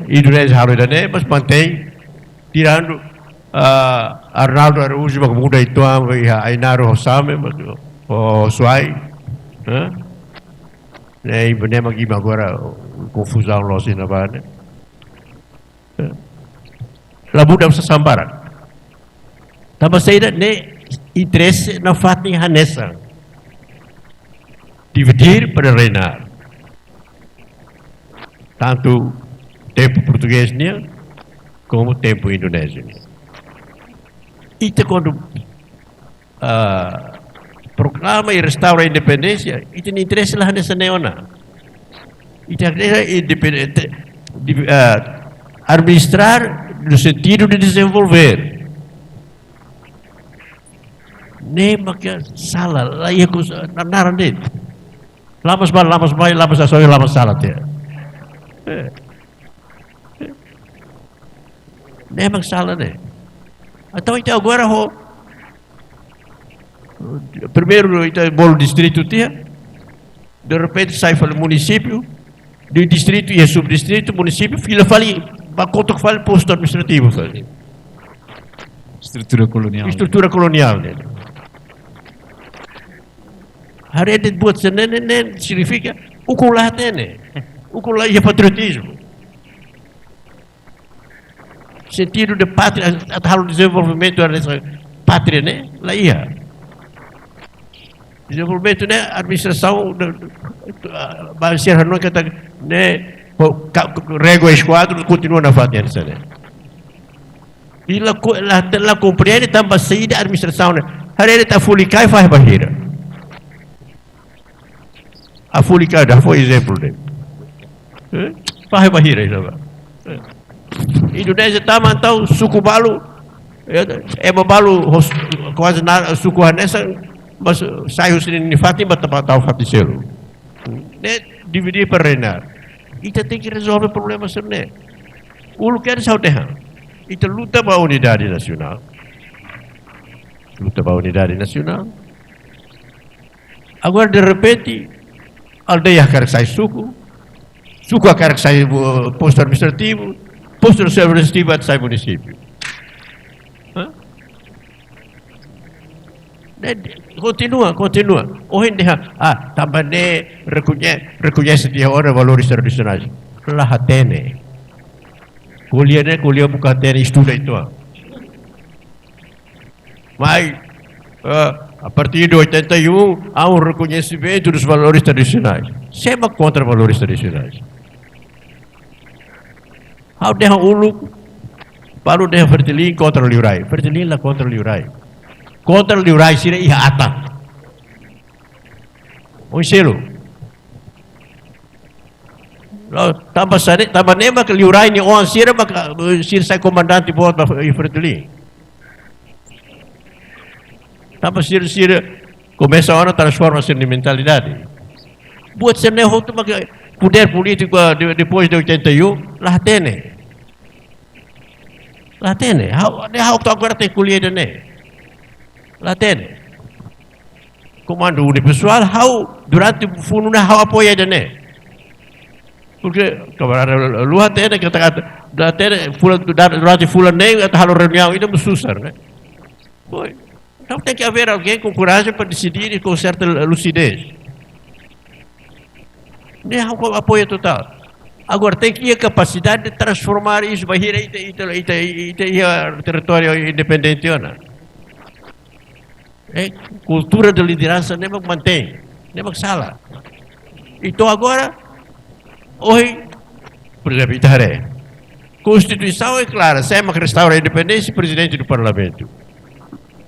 Indonésia harus mas mantém, tirando Arnaldo Araújo, mas muda itu Ainaro Hossame, o Suai, né? E nem aqui agora confusão loss na banda. Labu dah sesambaran. Tambah saya ne interesse na fatni hanesa. Dividir para reinar. Tanto tempo português como tempo indonésio. Itu quando proclama e restaura a independência, itu interesse lah hanesa neona. Itu independente administrar no sentido de desenvolver. Nem makin salah, lá ia com naran dele. Lamas salah dia. Nem mak salah né. Então agora primeiro então bolo distrito dia, de repente sai para o município, do distrito e subdistrito, município, fila fali, bacoto que fala posto administrativo fali. Estrutura colonial. Estrutura colonial né. Hari ini buat senenen significa ukulah tene, ukulah ia patriotismo, sentido de pátria, atau desenvolvimento da pátria né, lá ia. Desenvolvimento né, administração, basear não kata né, régua esquadro continua na fatria né. E lá compreende também saída administração né, hari ini tak fulikai faz barreira. A Fúlica já foi exemplo dele. Faz barreira isso agora. Indonésia está mantendo suku balu, balu quase nada suku hanesa, mas saiu sini nifati batapatau fatiselo. Né dividir para reinar. Kita tem que resolver problemas sebenarnya. Ulu quer saudar. Kita luta para a unidade nacional. Luta para a unidade nacional. Agora de repente aldeia quer que saia suco quer que saia posto administrativo administrativo é que saia município. Continua. Hoje também reconhece dia hora valores tradicionais. Lah tene. Kuliah bukan tene estuda itu. Mas a partir de 81 há reconhecimento dos valores tradicionais. Sempre contra valores tradicionais. Há o ulu, para o Fertilin contra o Liurai. Fertilin lá contra o Liurai. Contra o Liurai sira ia ata. O selo. Tambah nema que liurai ni on sira sir sai comandante bot e Freteli. Tambah sir começa a transforma-se em mentalidade. Buat ser nem outro poder político depois de 81, lá tem. Lá tem. How agora tem colher né? Lá tem. Comando unipessoal, how durante o fundo how apoia né? Porque camarada luar tem que da tem durante fulan nem até a reunião itu susah, né? Foi. Então tem que haver alguém com coragem para decidir e com certa lucidez. Nem apoio total. Agora tem que ter a capacidade de transformar isso para ir a território independente, não? Cultura de liderança nem mantém, nem sala. Então agora, hoje, por exemplo, Itaré, Constituição é clara, se é uma restaura a independência, presidente do Parlamento.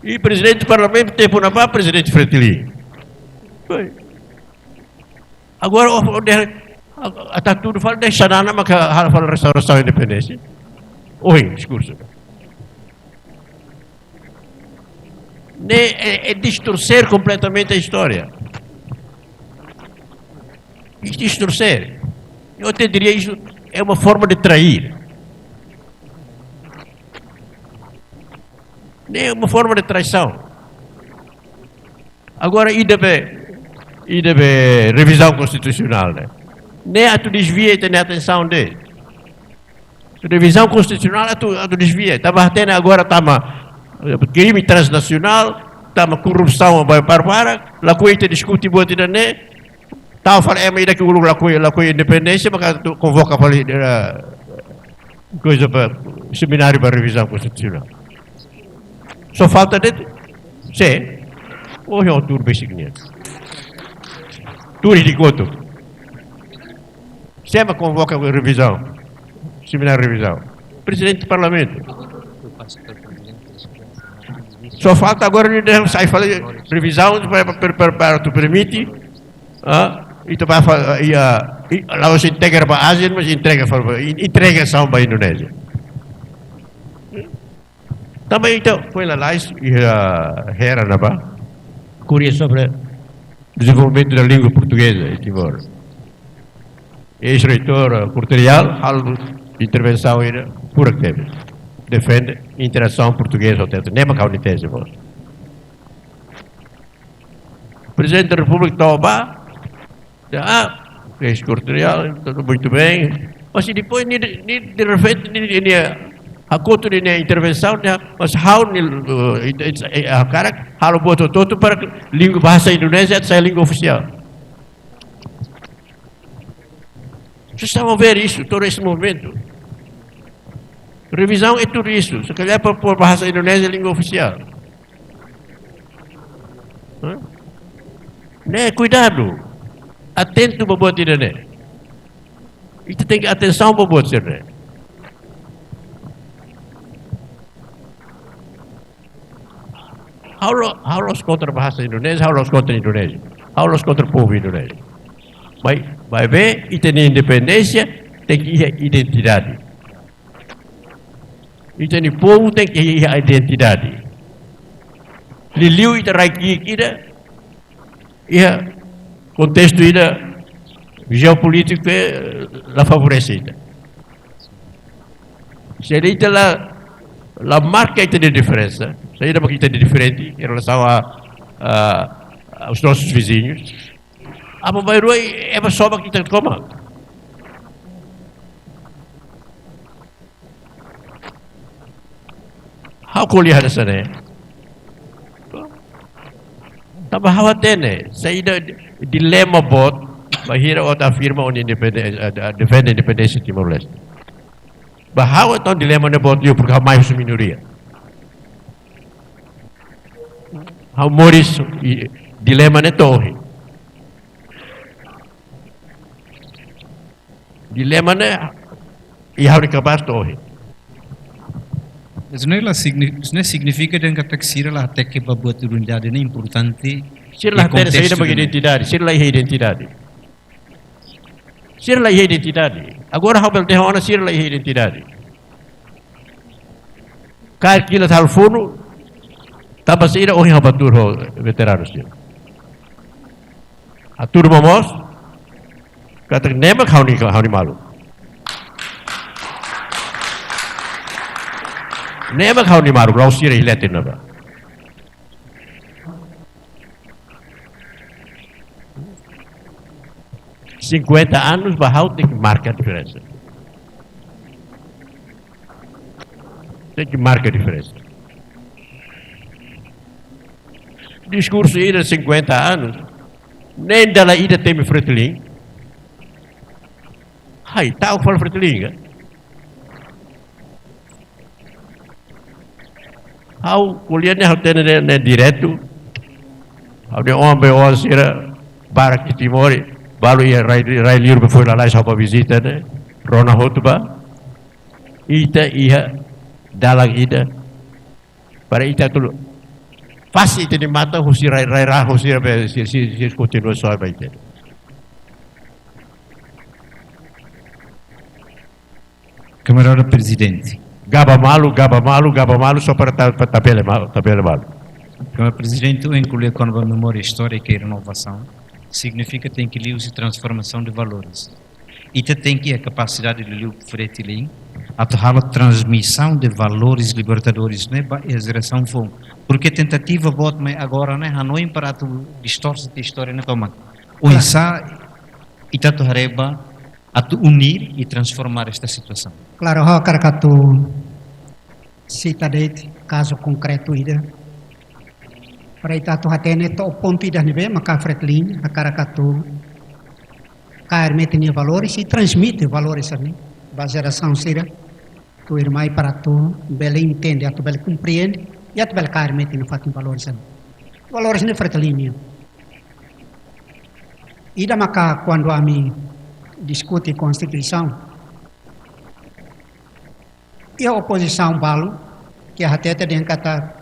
E presidente do Parlamento tem por na presidente Freteli. Agora, está tudo falando, deixa nada, mas fala restauração da independência. Oi, discurso. É distorcer completamente a história. Distorcer. Eu até diria isso é uma forma de trair. É uma forma de traição. Agora, e deve revisão constitucional, né? Nem a tu desvia e tem atenção dele. Revisão constitucional a tu desvia. Estava tendo agora crime transnacional, corrupção barbara, lá coisa discute boa de né? Estava falando mas daqui o lá coisa independência, mas convoca para coisa para seminário para revisão constitucional. Só falta de se hoje é um tour basicamente. Tour de goto. Sempre convoca a revisão, seminário de revisão. Presidente do Parlamento. Só falta agora sai falar revisão para tu permite, e tu vai lá você integra para a Ásia, mas entrega só para a Indonésia. Também então foi lá e era na ba curia sobre desenvolvimento da língua portuguesa em Timor. Ex-reitor Corterial, intervenção era pura que teve. Defende interação portuguesa ou nem uma caunitese vos. Presidente da República Taubá, ex-Corterial, tudo muito bem, mas depois de repente a conta de intervenção, mas a cara, halo botou todo para língua bahasa Indonésia, essa é a língua oficial. Vocês estão a ver isso, todo esse movimento. Revisão é tudo isso. Se calhar por bahasa Indonésia, língua oficial. Né? Cuidado. Atento para buat isso, né? Itu tem que atenção para buat isso, né? How los contra bahasa Indonésia, how los contra Indonésia, how los contra o povo indonésia. Vai ver, e tem independência, tem que ir a identidade. E tem povo, tem que ir a identidade. Liliu e terraiki kita, ia contexto ida geopolítico la favorecida. Jadi itulah la marca itu de diferença. Saya dah bagi tadi diferente em relação aos nossos vizinhos. Apa baru é só para kita coma. How kuliah ada sana? Tambah khawatir ni. Saya dah dilema bot bahira outra afirma on independência, defende independência Timor-Leste. Bahawa tahun dilema na bot porque há mais minoria. Há Moris dilema na torre. Dilema na e há capaz torre. Isso não significa que a Sira lá até que para buat unidade é importante. Sira lá tem saída bagi identidade, sira lá é identidade. Sira a identidade. Agora Raul Terrona sira a identidade. Cair aquilo tal fundo, tapa sira o rabatur veteranos sira. A turma mos, kata nema kau ni malu. Nema kau ni malu, rau sira hilatin naba. Cinquenta anos bahau tem que marcar a diferença. Tem que marcar a diferença. Discurso ida 50 anos, nem dela ida tem freteling. Hai, tahu fal freteling kan? Hau kuliahnya hau tene direto, hau de homem ou sira barak de Timor. Baru ia Rai Liur foi lá só para visita, né? Rona Hotuba. Ita ia dalang ida. Para ita tuh pasti ita di mata husi Rai Rah husi si continua só para ita. Camarada Presidente. Gaba malu só para tabela malu. Camarada Presidente, o incluir com a memória histórica e renovação significa tem que ler transformação de valores. E tem que a capacidade de ler fretilin, a transmissão de valores libertadores, né, a geração foi. Porque tentativa bot me agora, né, Hanoi para tu distorce a história na toma. O insa ita tu hareba a tu unir e transformar esta situação. Claro, ha karkatu cita de caso concreto ida. Para ita tu hatene to ponto ida nebe maka fretlin a karkatu cair meteni valores e transmite valores ali. Ba geração sira tu irmai para tu bele entende, a tu bele compreende e a tu bele cair meteni fatin valores ali. Valores ne fretlin. Ida maka quando a mim discute Constituição e a oposição balo que a hateta de kata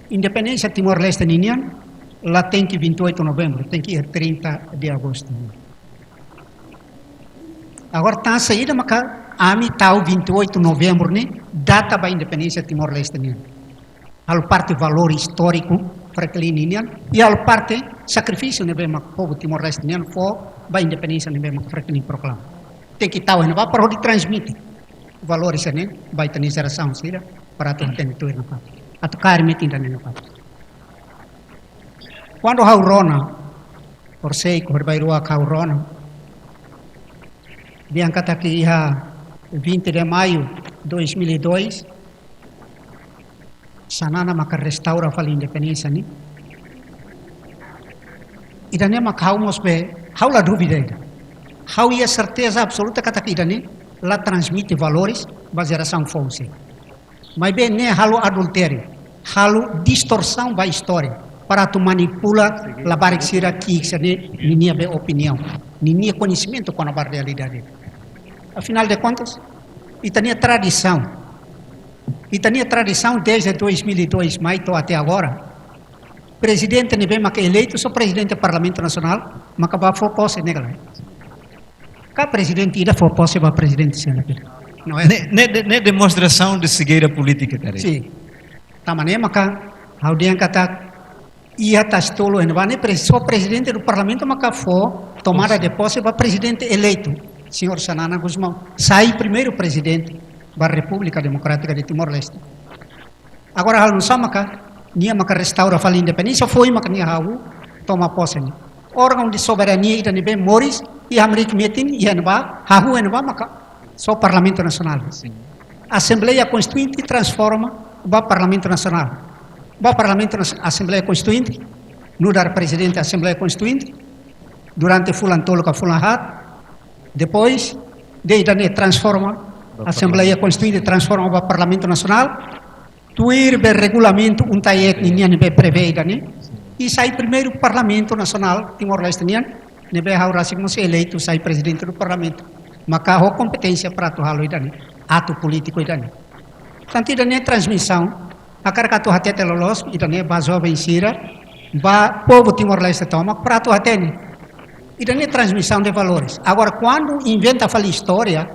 independência Timor-Leste ninian lá tem que 28 de novembro, tem que ir 30 de agosto. Agora tá saída maka ami tau 28 de novembro né data da independência Timor-Leste ninian. Al parte valor histórico para aquele ninian e al parte sacrifício ne bem povo Timor-Leste ninian for ba independência ne bem para aquele proclama. Tem que tau ne ba para onde transmite valores ne ba itani geração sira para tu ter tu na pat. Atu cair metinda ne na pat. Quando hau rona por sei que berbairua hau rona dia kata que ia 20 de maio 2002 sanana maka restaura fala independência ni idane maka haumos be haula dúvida ida hau ia certeza absoluta kata que idane la transmite valores ba geração fonse mas bem ne halu adultério halu distorção ba história para tu manipula la barik sira ki sene ninia be opinião ninia conhecimento com a realidade afinal de contas itania tradição desde 2002, maio até agora. Presidente não vem mais eleito, só presidente do Parlamento Nacional, mas acaba for posse nela. Cada presidente ainda for posse para presidente senador. Não é? Ne demonstração de cegueira política, cara. Sim. Tamane maka alguém kata ia tastolo en vane só presidente do Parlamento maka for tomada de posse para presidente eleito, senhor Sanana Guzmão. Sai primeiro presidente da República Democrática de Timor-Leste. Agora hal nusamaka nia maka restaura fala independência foi maka nia hau toma posse ni. Órgão de soberania ida ni bem Moris e Amrik metin e enba hau enba maka só Parlamento Nacional. Sim. Assembleia Constituinte transforma o Parlamento Nacional. O Parlamento Assembleia Constituinte no dar presidente da Assembleia Constituinte durante fulan tolo ka fulan hat depois de ida ni transforma a Assembleia Constituinte transforma o Parlamento Nacional, tuir be regulamento taiet nian be preveda ne, e sai primeiro Parlamento Nacional Timor-Leste nian, ne be haura signo se eleito sai presidente do Parlamento, maka ho competência para tu halo idane, ato político idane. Tanto idane transmissão, a caracatu hatete lolos idane ba jovem sira, ba povo Timor-Leste toma para tu hatene. E daí é transmissão de valores. Agora, quando inventa falar história,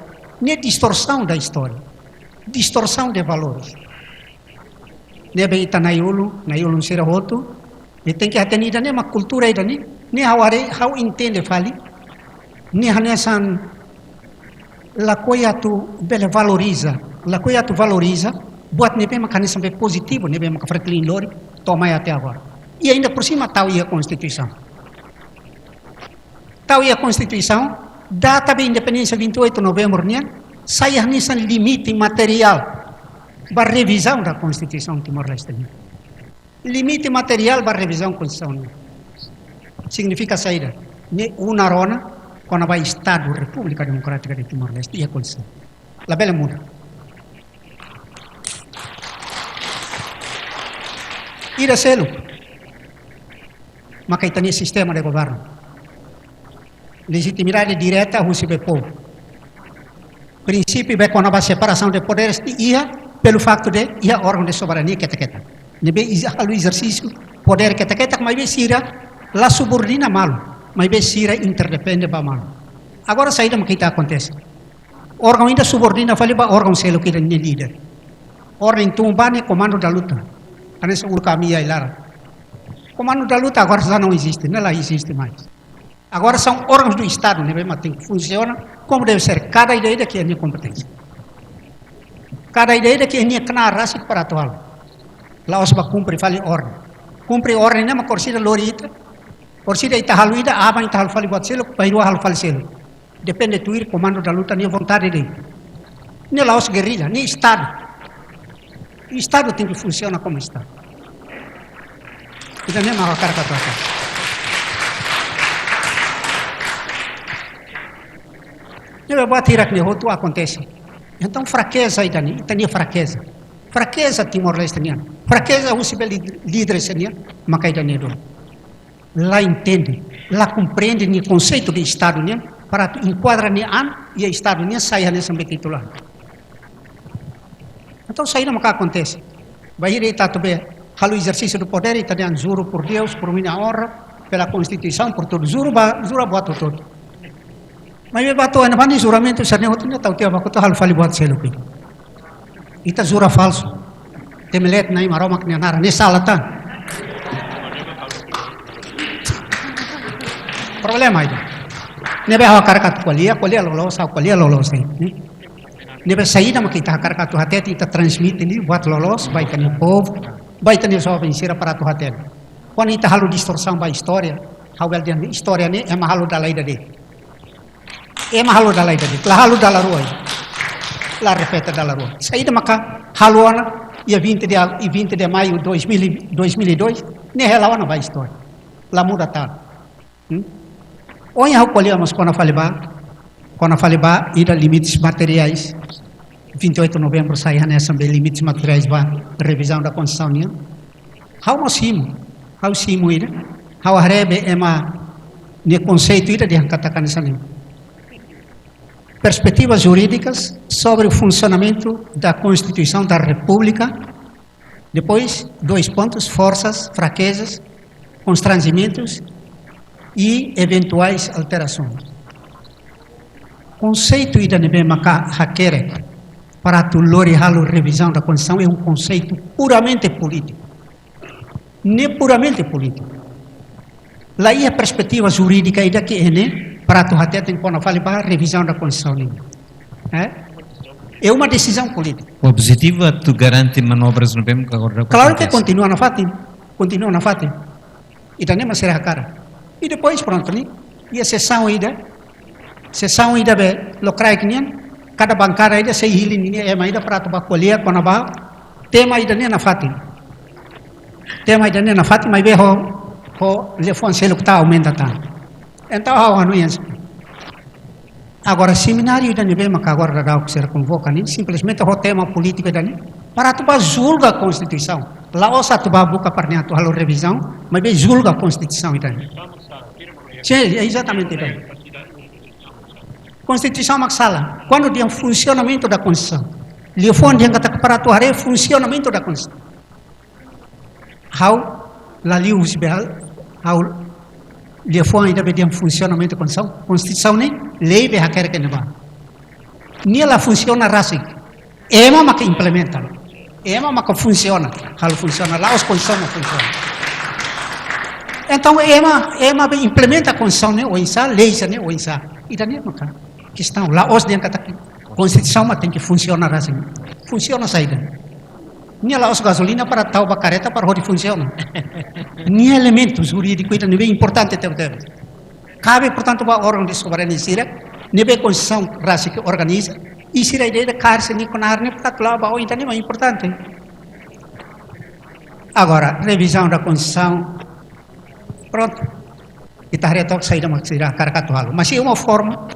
não é distorção da história. Distorção de valores. Não é bem na Iulu não será outro. E tem que atender nem uma cultura aí, nem how entende fali, nem nessa la coisa tu bele valoriza, la coisa tu valoriza, buat nem bem mecanismo bem positivo, nem bem uma fraquilin lori, toma até agora. E ainda por cima tal e a Constituição. Tal e a Constituição, data de independência 28 de novembro, né? Sai nesse limite material para revisão da Constituição Timor-Leste. Limite material para revisão da Constituição. Significa saída. Uma rona, quando vai Estado, República Democrática de Timor-Leste, e a Constituição. La bela muda. Ir a selo. Mas tem sistema de governo. Legitimidade direta, recebe povo. Princípio, quando vai separação de poderes, ia pelo facto de ia órgão de soberania que nebe o exercício poder que mas bem sira la subordina malo, mas bem sira interdepende ba malo. Agora saída o que está acontece. Órgão ainda subordina fale ba órgão selo que é líder. Ordem tumbane comando da luta. Anessa o caminho aí lá. Comando da luta agora já não existe, não existe mais. Agora são órgãos do Estado, nebe mas tem que funciona como deve ser cada ideia que é minha competência. Cada ideia que é minha cana raça para atual. Lá os vai cumprir, fale ordem. Cumprir ordem, não é uma corsida lorita. Corsida está haluída, aba está halu fale buat selo, pairu halu fale selo. Depende do ir comando da luta, nem vontade dele. Nem lá os guerrilha, nem Estado. O Estado tem que funcionar como Estado. E também é uma carga para cá. Eu vou tirar que o acontece. Então fraqueza aí Dani, tem fraqueza. Fraqueza Timor-Leste, fraqueza os líderes, mas que é lá entende, lá compreende o conceito de Estado, para enquadrar e o Estado saia nesse ambiente titular. Então sair não acontece. Vai ir aí também, o exercício do poder e também juro por Deus, por minha honra, pela Constituição, por tudo. Juro boto tudo. Mas eu bato na banda juramento, se não tem tal que eu vou tal fali boto selo. Ita jura falso. Temelet na imaroma que nara ne salatan. Problema aí. Nebe hawa karkat kolia lolos aí. Nebe saída mas kita karkat tu hati kita transmite ni buat lolos baik kan povo, baik kan jovem sira para tu hati. Quando ita halu distorção ba história, hawel dia história ni é mahalo da lei dele. É mahalo da lei dele. La halu da la rua. La repete dalla rua. Saída maca haluana e 20 de maio de 2002 nem relawana vai história. La muda tá. Onde recolhemos quando faleba ida limites materiais. 28 de novembro sai na Assembleia limites materiais ba revisão da Constituição nia. How simo ida. How arebe ema ne conceito ida de katakan salim. Perspectivas jurídicas sobre o funcionamento da Constituição da República. Depois, 2 pontos, forças, fraquezas, constrangimentos e eventuais alterações. Conceito da Nebemaka Hakere para a Lorihalo revisão da Constituição é um conceito puramente político. Nem puramente político. Lá é a perspectiva jurídica e daqui é para tu até tem quando fala para revisão da Constituição. É uma decisão política. O objetivo é tu garante manobras no BEM que agora. Claro que continua na FATIM. E também mas será a cara. E depois pronto, né? E a sessão ainda be locrai que cada bancada ainda se hilin é ainda para tu colher quando vai tema ainda nem na FATIM. Mas be ho telefone selo que tá aumenta tanto. Então, agora, seminário da NBM, que agora dá o que se convoca, simplesmente o tema político para tu julgar a Constituição. Lá, ouça, tu vai buscar para a revisão, mas bem julga a Constituição. Sim, é exatamente isso. Constituição Maxala, quando tem funcionamento da Constituição, lhe foi para tu funcionamento da Constituição. How, lá li o how levou ainda bem funcionamento da Constituição, né? Lei de hacker que não vai. Nem ela funciona assim. É uma que implementa. É uma que funciona. Ela funciona lá, os Constituição não funciona. Então, é uma implementa a Constituição, né? Ou isso, leis, né? Ou isso. E daí é uma questão. Lá, os dentro da Constituição tem que funcionar assim. Funciona saída. Nem lá os gasolina para tal bacareta para onde funciona. Nem elementos jurídicos ainda é importante ter. Cabe, portanto, o órgão de soberania, nível Constituição raça que organiza, e se a ideia de cárcel nem com a arne para lá, ainda é importante. Agora, revisão da Constituição, pronto. E está reto saída mas será caracatualo. Mas se uma forma,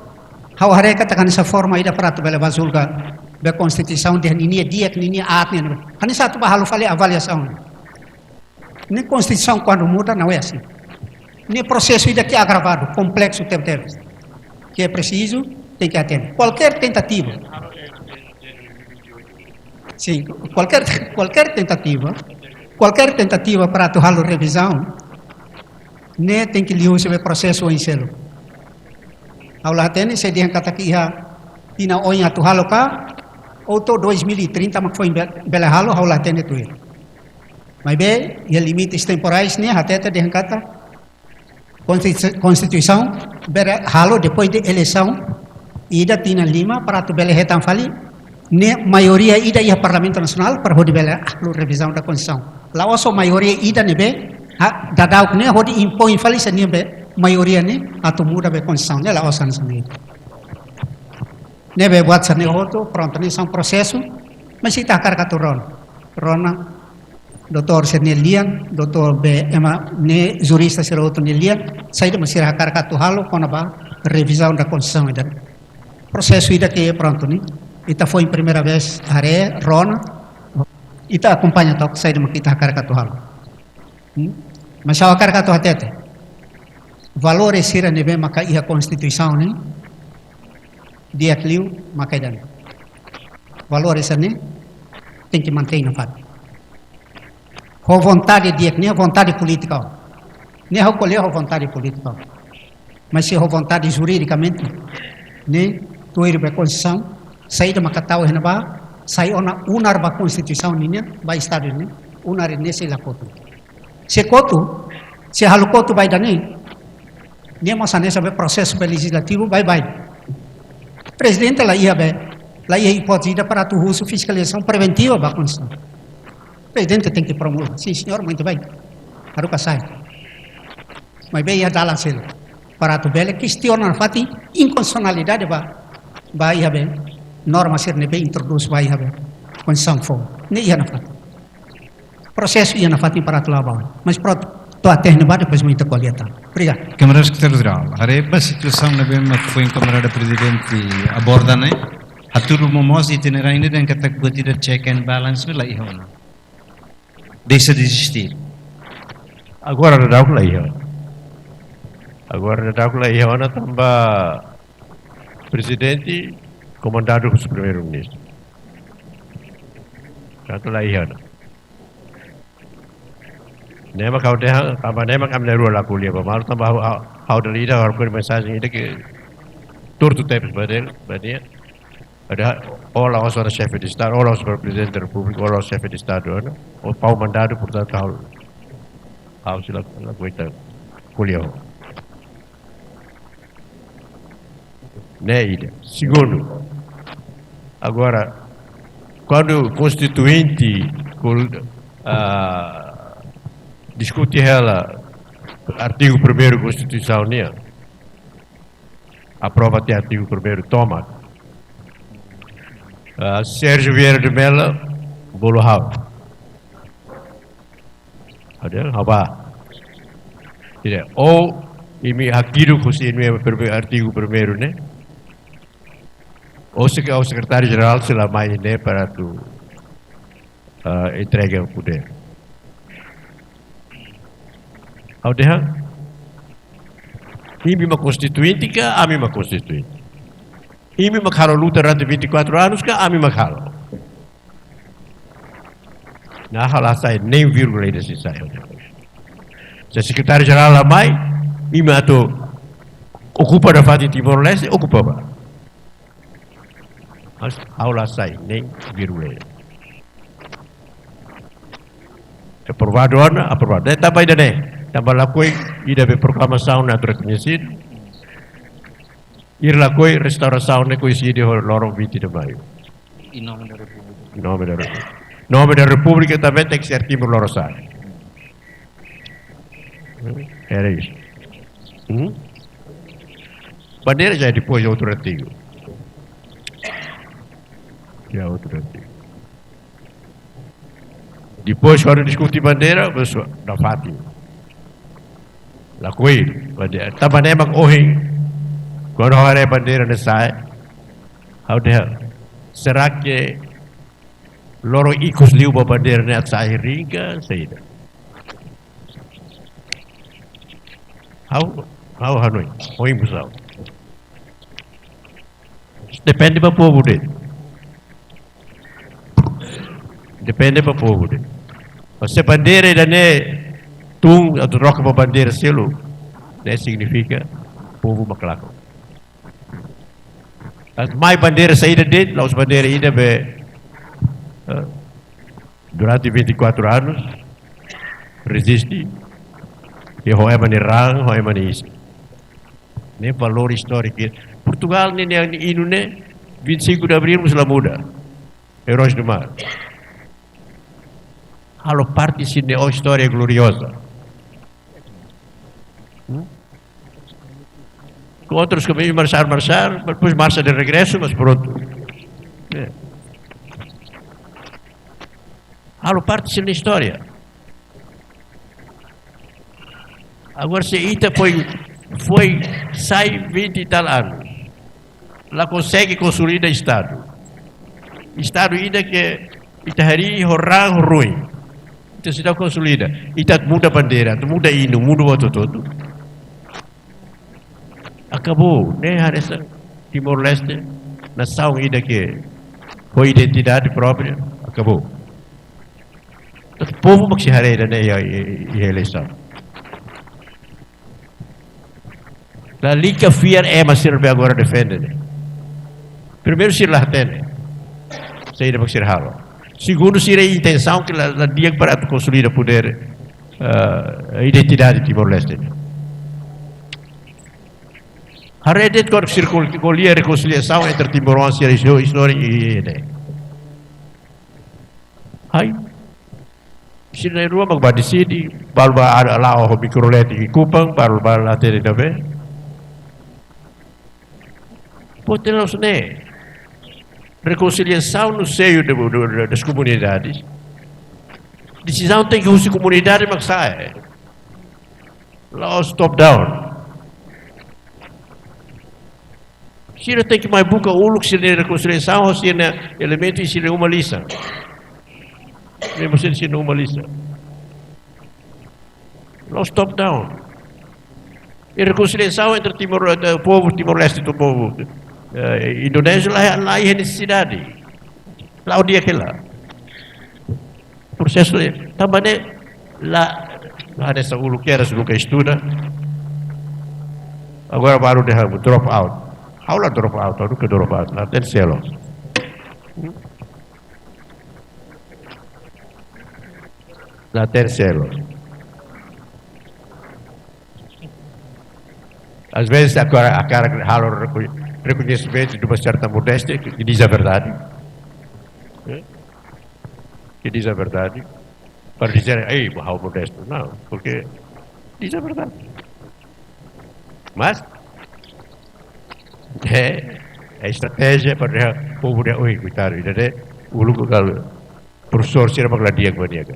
a areca está nessa forma ainda para tu levar julga da Constituição de ninguém dia que ninguém atne. Ani satu bahalo falei avaliação. Nem Constituição quando muda não é assim. Nem processo ainda que é agravado, complexo tempo que é preciso tem que atender. Qualquer tentativa, sim, qualquer tentativa para tu halo revisão, nem tem que liu sobre processo em selo. Aula tem se dia kata que ina oinha tu halo ka Auto 2030 mas foi bela halo aula tem tu. Mas bem, e limites temporais né até de kata Constituição bela halo depois de eleição ida tina lima para tu bela retam fali ne maioria ida ia Parlamento Nacional para hodi bela revisão da Constituição. Lá a maioria ida nebe dadau ne hodi impõe fali se nebe maioria ne atu muda be Constituição ne lá osan sani. Nebe buat sani hoto pronto ne são processo mas se tá carga rona doutor Senelian doutor be ema ne jurista ser outro Nelian saída mas será carga tu halo quando ba revisão da Constituição ida processo ida que pronto ne ita foi em primeira vez are rona ita acompanha toque saída mas kita carga tu halo mas só carga tu atete valores sira nebe maka ia Constituição ne dia clio maka dan valores ne tem que manter na fato com vontade dia nem vontade política nem a colher a vontade política mas se a vontade juridicamente ne tu ir para Constituição sair da macatau renaba sai ona unar ba Constituição ninha ba estado ne unar nesse la coto se halo coto vai dani nem mas nessa processo legislativo vai presidente lá ia hipótese para tu uso fiscalização preventiva ba Constituição presidente tem que promover sim senhor muito bem haru kasai mas bem ia dar selo para tu bela questiona fati inconstitucionalidade ba ia bem norma ser ne bem introduz ba ia bem Constituição fo ne ia na fati processo ia na fati para tu lá mas pronto tu atende ba depois muita colheita obrigado Câmara Secretária-Geral, a situação na BEM que foi em Câmara do Presidente aborda, né? A turma momos itinerar ainda tem que ter batida check and balance lá e não. Deixa de existir. Agora não dá para ir. Agora não dá para ir. Agora também presidente comandado com o primeiro-ministro. Tanto lá ir. Nema kau deh, apa nema kami leru la kuliah, baru tambah hau dari ida harus mensagem ida que torto tempos badel, ada orang os chefe de estado, orang os presidente da república, orang os chefe de estado, o pau mandado portanto hau sila la coita kuliah. Né ida. Segundo, agora quando o constituinte discute ela artigo 1º da Constituição né aprova até artigo 1º toma Sérgio Vieira de Mello bolo hau ada haba tidak ou imi hakiru kusi imi artigo 1º né ou se o secretário-geral selama ini para tu entrega o poder. Ao deha, imi uma constituinte que a mim uma constituinte. Imi uma caro luta durante 24 anos que a mim uma caro. Na hala sai nem vírgula ainda se sai. Se secretário-geral lá mais, ima tu ocupa da fati Timor-Leste, ocupa ba. Mas aula sai, nem virule. Aprovado, aprovado. Também ainda nem. Também lá coi, ida be proclamação na reconhecido. Ir lá coi, restauração na coincide o loro 20 de maio. Em nome da República. Em nome da República. Em nome da República também tem que ser Timor-Leste. Era isso. Bandeira já é depois outro artigo. Já é outro artigo. Depois, quando discutir bandeira, da Fátima. Lá coi, bandeira. Também é uma coisa. Quando a bandeira não sai, será que loro ikut liu bandeira não sai ringa? Saída. How Hanoi? Oi, musau. Depende do povo dele. Depende do povo dele. Se bandeira ainda não é tung, atau troca para bandeira selo, não significa povo maclaco. As mais bandeiras saída dele, as bandeiras ainda durante 24 anos resiste. E hoe manerang, hoe manis. Nem valor histórico. Portugal nem inu ne 25 de abril musla muda. Heróis do mar. Halo parte sini oh história gloriosa. Com outros caminhos marchar, depois marcha de regresso, mas pronto. Halo parte sini história. Agora se Ita sai 20 e tal anos. Lá consegue consolidar Estado. Estado ainda que Itahari, Horang, ruim. Então se dá consolida. Ita muda bandeira, muda hino, muda o outro todo. Acabou, né? Essa Timor-Leste, nação ainda que foi identidade própria, acabou. O povo que se hareda, né? E a eleição. La Liga Fiar mas serve agora defende. Primeiro se lá tem. Saída para ser halo. Segundo se a intenção que a dia para consolidar poder a identidade de Timor-Leste. A rede de circular a reconciliação entre Timor-Leste e a história e Hai. Se na rua mag decide, balba lá o microlete e Kupang, balba lá ter também. Podemos né reconciliação no seio das comunidades. Decisão tem que usar comunidade mas sai. Lá os top down. Se não tem que mais buscar o luxo de reconciliação ou se é elemento se é uma lição. Mesmo se é uma lição. Lá os top down. E reconciliação entre o povo Timor-Leste e o povo Indonésia lá é necessidade. Lá o dia que lá. Processo também lá nessa ulu que era nunca estuda. Agora baru dia drop out. Aula drop out, nunca drop out. Lá tem selo. Lá tem selo. Às vezes a cara halo reconhecimento de uma certa modéstia que diz a verdade. Que diz a verdade. Para dizer, ei, how modesto. Não, porque diz a verdade. Mas é a estratégia para o povo de oi, coitado, ainda o lugar professor será para dia que vai dia.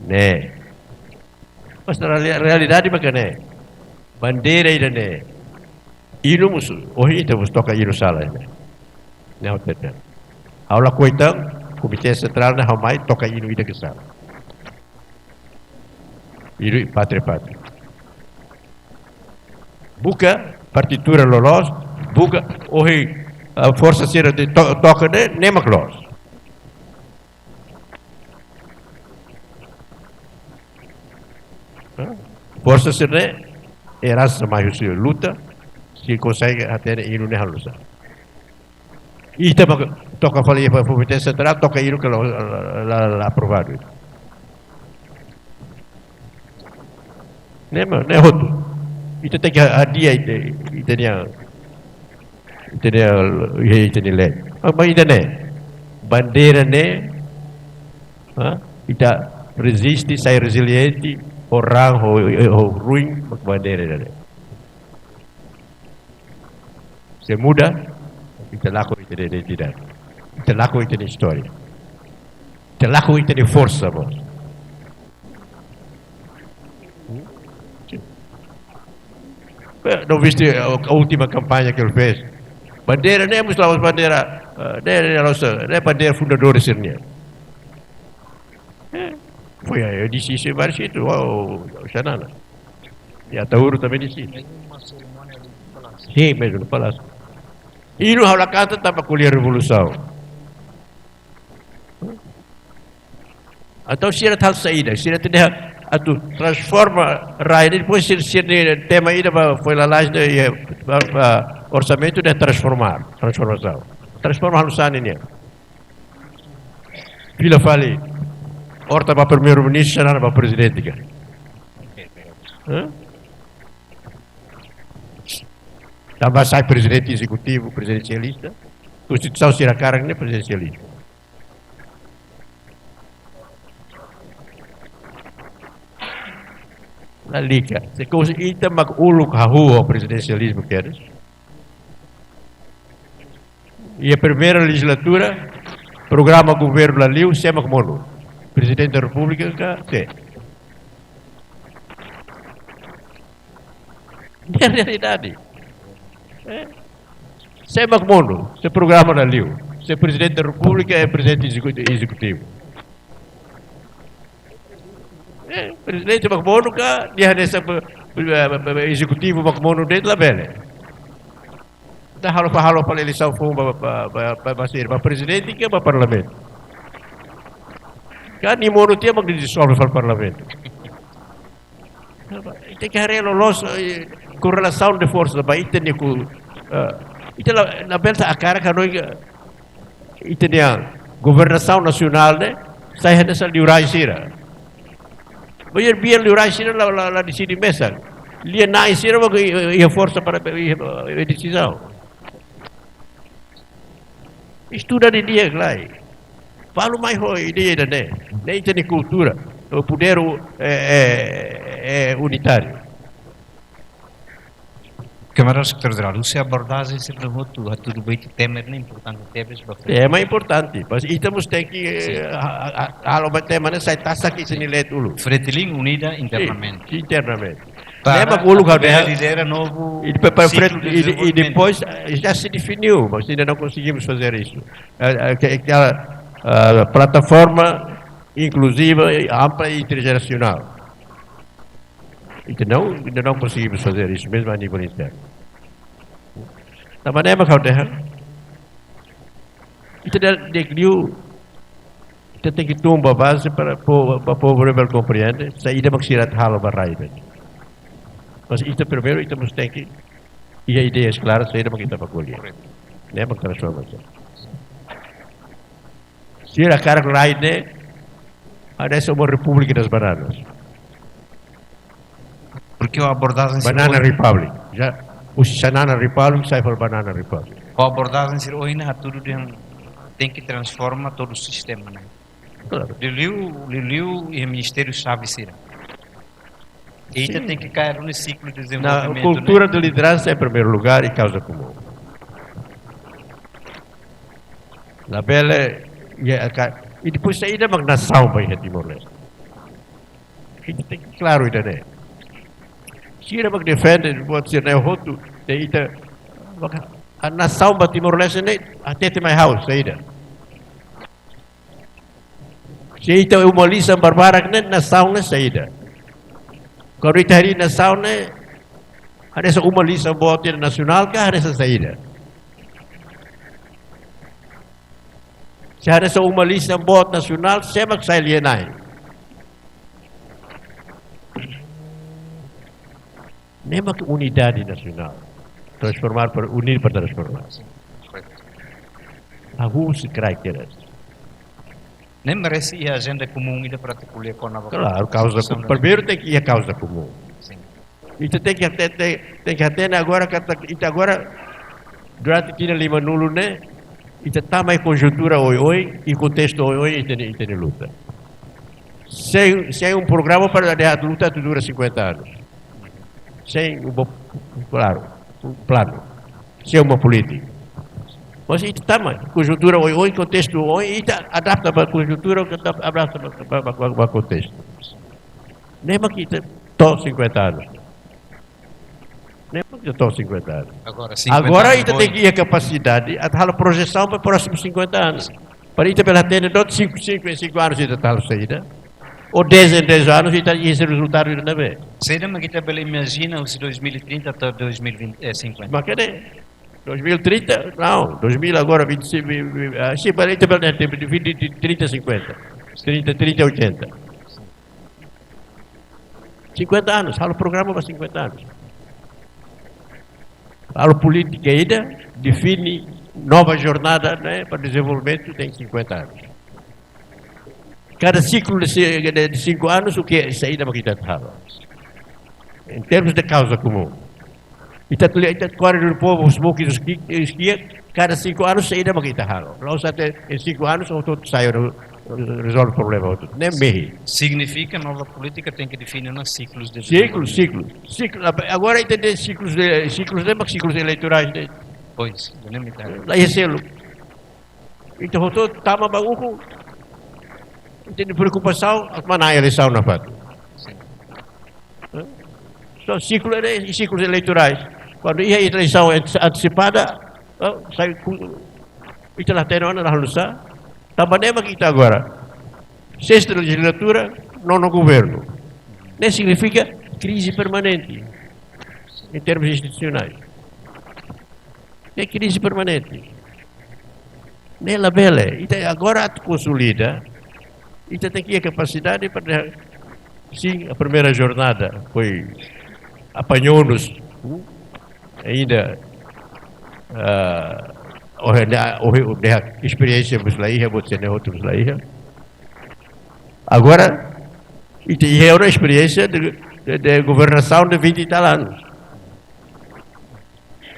Né? Mas na realidade bagaimana? Bandeira ainda né? Inu musuh, oh itu mus toka inu salah né? Não tem. Aula coitão, comitê central na Hamai toka inu ida que salah. Inu pátria. Buka partitura lolos, buka oh a força ser de toca né? Nem maclos. Força serne era sama husu luta se consegue até ir ne halusa. Ita toca falia para Comitê Central, toca ir que la aprovado. Ne hotu. Ita tem que adia ita lei. Mas ita ne bandeira ne ita resiste, sai resiliente, orang ruim bandeira ne. Se muda, ita laku ita de identidade. Ita laku ita de história. Ita laku ita de força, bos. Não viste a última campanha que ele fez? Bandeira, nem vamos lá, bandeira, nem bandeira fundadora sirnia. Foi aí, eu disse isso em vários sítios, o Xanana. E a Tauro também disse isso. Sim, mesmo no palácio. E no Haulacata estava com a revolução. Então, se era tal saída, se era tu transforma raia, depois se tema ainda foi lá orçamento de transformação. Transforma a Lusane ne. Pila fali, horta para primeiro-ministro, Xanana para presidente. Também sai presidente executivo, presidencialista. Constituição será carga, nem presidencialista. Na liga, se coisa ita mag uluk hahu o presidencialismo queres? E a primeira legislatura, programa governo lá liu, sema como presidente da República, que é a realidade. Sema como se programa lá liu, se presidente da República é presidente executivo. Presidente Macmono ka dia nessa executivo Macmono dentro da bele. Da halo para eleição foi para presidente que para parlamento. Kan ni mono dia mag dissolve para parlamento. Tem que arreglar los correlação de força para itene ku ita na belta a cara que nós itene governação nacional né sai nessa liurai sira. Biar liurai sira la decide mesa. Lia nai sira ia força para a decisão. Estuda de dia claro. Falo mais ideia da né. Nem tem cultura. O poder é unitário. Câmara Secretária, você abordagem sempre muito a tudo bem tema é importante tema é importante, mas estamos tem que algo tema né sai taxa que se nele dulu. Fretilin unida internamente. Internamente. Para o lugar lidera novo e depois já se definiu, mas ainda não conseguimos fazer isso. Aquela plataforma inclusiva, ampla e intergeracional. Ainda não conseguimos fazer isso, mesmo a nível interno. Da maneira que eu tenho, tem que tomar a base para o povo rebel compreender, saída para que se halo barrai. Mas isso primeiro, isso tem que, e a ideia é clara, saída para que está para colher. Não é para transformação. Se a cara que rai, essa é uma república das bananas. Porque a abordagem Banana Republic. Já o Banana Republic sai para Banana Republic. A abordagem ser hoje na tudo tem que transformar todo o sistema, né? Claro. Liliu e o Ministério sabe ser. E tem que cair no ciclo de desenvolvimento. Na cultura de liderança é em primeiro lugar e causa comum. Na bela e depois ainda uma nação para ir a Timor-Leste. Isso tem que claro ainda né. Se ele mag defende, pode ser na roto, a nação para Timor-Leste até tem mais house ainda. Se ita uma lisa barbara que nação na saída. Quando ita hari nação ada essa uma lisa bote nacional que ada essa saída. Se ada essa uma lisa bote nacional, semak sai lienai. Nema que unidade nacional. Transformar para unir para transformar. Alguns se creem que era. Nem merece ir a agenda comum ainda para te colher com a nova Claro, causa comum. Primeiro tem que ir a causa comum. Sim. Então tem que até agora, durante que lima nulo, né? Então está mais conjuntura hoje e contexto hoje e tem luta. Sem um programa para a luta dura 50 anos. Sem claro, um plano. Sem uma política. Mas isso está mais. Conjuntura hoje, contexto hoje, e adapta para a conjuntura, adapta para o contexto. Nem aqui estou 50 anos. Nem aqui estou 50 anos. Agora ainda tem que ir a capacidade, a projeção para os próximos 50 anos. Para isso, pela tenda, de 5 anos ainda está a saída. Ou 10 em 10 anos, e esse resultado ainda vem. Seria uma guita bela imagina os 2030 até 2050. Mas cadê? 2030? Não, 2000 agora, 25, sim, para isso de 30 a 50. 30 a 80. 50 anos, fala o programa para 50 anos. Fala política ainda, define nova jornada, né, para desenvolvimento, tem 50 anos. Cada ciclo de 5 anos, o que é saída para kita fala. Em termos de causa comum. E está correndo do povo, os poucos esquia, cada 5 anos saída para kita fala. Nós até em 5 anos, o todo sai, resolve o problema. Nem meio. Significa que a nova política tem que definir nos ciclos de Ciclo. Agora entender ciclos eleitorais. Pois, eu nem me entendo. Lá é selo. Então, todo tama baguco. Tem preocupação, mas não há eleição na fato. São ciclos eleitorais. Quando ia a eleição antecipada, sai com. Isso lá tem na Lusa. Também que está agora. Sexta legislatura, nono governo. Nem significa crise permanente, em termos institucionais. É crise permanente. Nem la bela. Então, agora consolida. Então tem que ir a capacidade para. Sim, a primeira jornada foi. Apanhou-nos ainda. A experiência brasileira, vou dizer, outros brasileiros. Agora, e é uma experiência de governação de 20 e tal anos.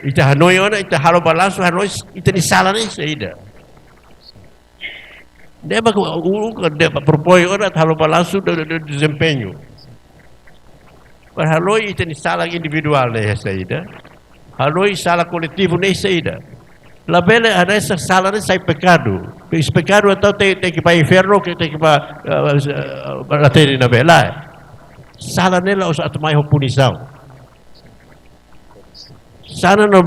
Então, Hanoi, então, halo balanço, Hanoi, então, sala nem saída. Deva propõe ora halo balanço de desempenho. Para Hanoi, então, sala individual nem saída. Hanoi, sala coletivo nem saída. La bela ada essa sala nem sai pecado. Esse pecado então tem que ir para o inferno, que tem que ir para a terra na bela. Sala nela os atomai punição. Sana não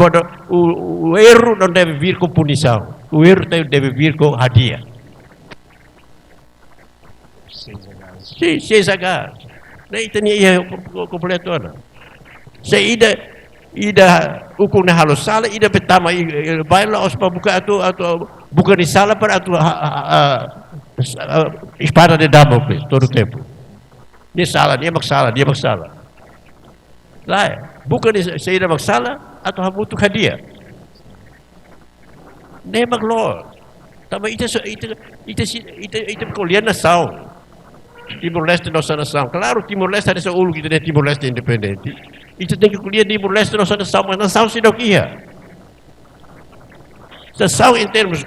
o erro não deve vir com punição. O erro deve vir com hadiah. Sim, 6H. Nem tinha completo. Ida ukur na halos sala, ida petama baila os para buka di sala para espada de Damocles todo o tempo. Dia maksala. Lá, buka di saída maksala atau hamutu hadiah. Nem maglo. Também itu kolian nação. Timor-Leste nossa nação. Claro, Timor-Leste é o único que tem Timor-Leste independente. Isso tem que colher Timor-Leste nossa nação, mas nação se não quer. Nação em termos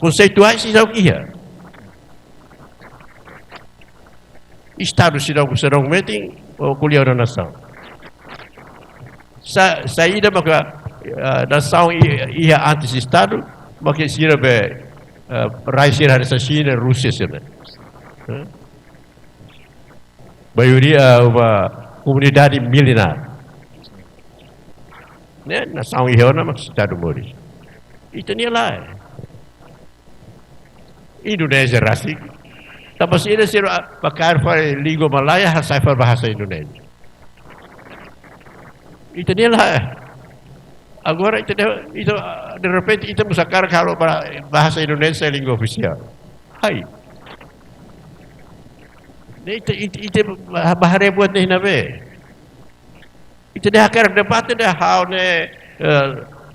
conceituais se não quer. Estado se não metem, colher a nação. Saída a nação ia antes do Estado, mas que se irá raisir essa China, Rússia, maioria uma comunidade milenar. Né? Nação Iona, mas Estado Moris. E tinha lá. Indonésia, Rasik. Tapi sini sih pakar para língua Malaya, saya para bahasa Indonésia. E tinha lá. Agora, itu, de repente, kita musakar kalau bahasa Indonesia língua oficial. Hai. Itu bahare buat ni nabe. Ita dia quer debate dia how ne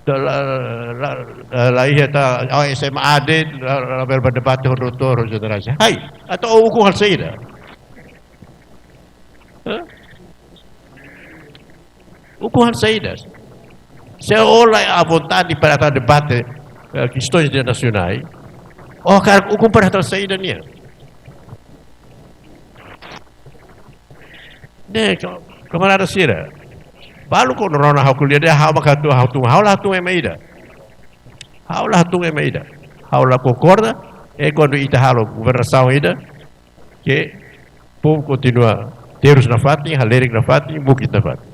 la ia ta OSM ade la berdebate rotor saudara. Hai, atau uku hal saida. Uku hal saida. Se olha a vontade para estar debate questões internacionais, cara, uku para estar saida nia. Ne, camarada Sira. Balu ko norona ha kuliah dia ha makatu ha tu ha la tu emaida. Ha la tu emaida. Ha la concorda e quando ita halo governação ida que povo continua terus na fati, halerik na fati, bukit na fati.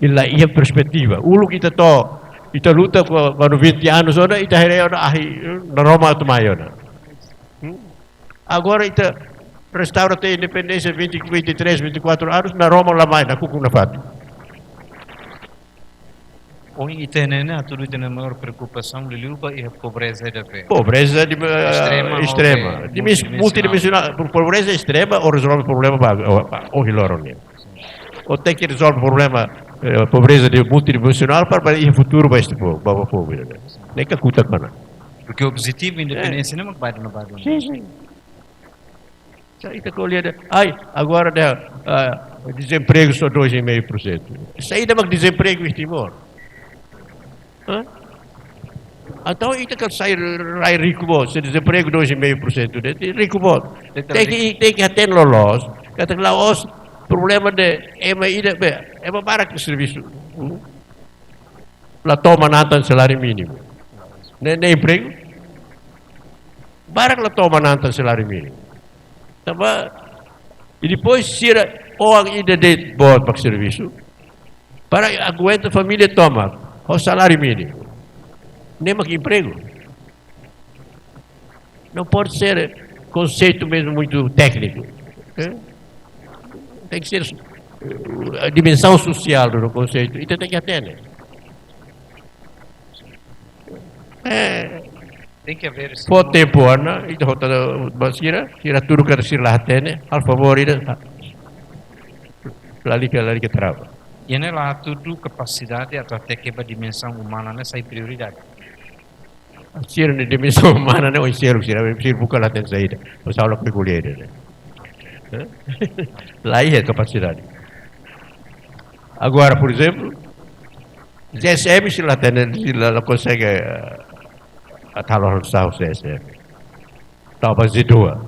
Illa ia perspectiva. Ulu kita to ita luta quando 20 anos ora ita hereo na ahi na Roma tu maiona. Agora ita restaura a independência 23, 24 anos na Roma lá mais na cucu na fati. Hoje tem a tudo tem a maior preocupação de luta e a pobreza da fé. Pobreza extrema. Multidimensional. Pobreza extrema ou resolve o problema para o hilorone. Ou tem que resolver o problema pobreza multidimensional para ir futuro para este povo, para o povo. Nem que custa para. Porque o objetivo da independência não vai na base. Sim. Ai, agora desemprego só 2,5%. Saída mas desemprego estimou. Então, isso que sai rico bom, se desemprego 2,5%, rico bom. Tem que até los, kata laos problema de é uma barra serviço. La toma nanta salário mínimo. Nem emprego. Barra la toma nanta salário mínimo. Também e depois se ou ainda de bom para serviço. Para aguentar a família toma o salário mínimo. Nem mais emprego. Não pode ser conceito mesmo muito técnico. Tem que ser a dimensão social do conceito. E tem que atender. Tem que haver. Por tempo, Ana, e rota basira, tira tudo que ser lá atende, al favor, lá que trava. E nela tudo capacidade até que a dimensão humana nessa é prioridade. Sir na dimensão humana não é sir bukan lá tem saída. Mas aula que colher. Lá é capacidade. Agora, por exemplo, GSM se lá tem, ela consegue atalhar o sal GSM. Talvez de dua.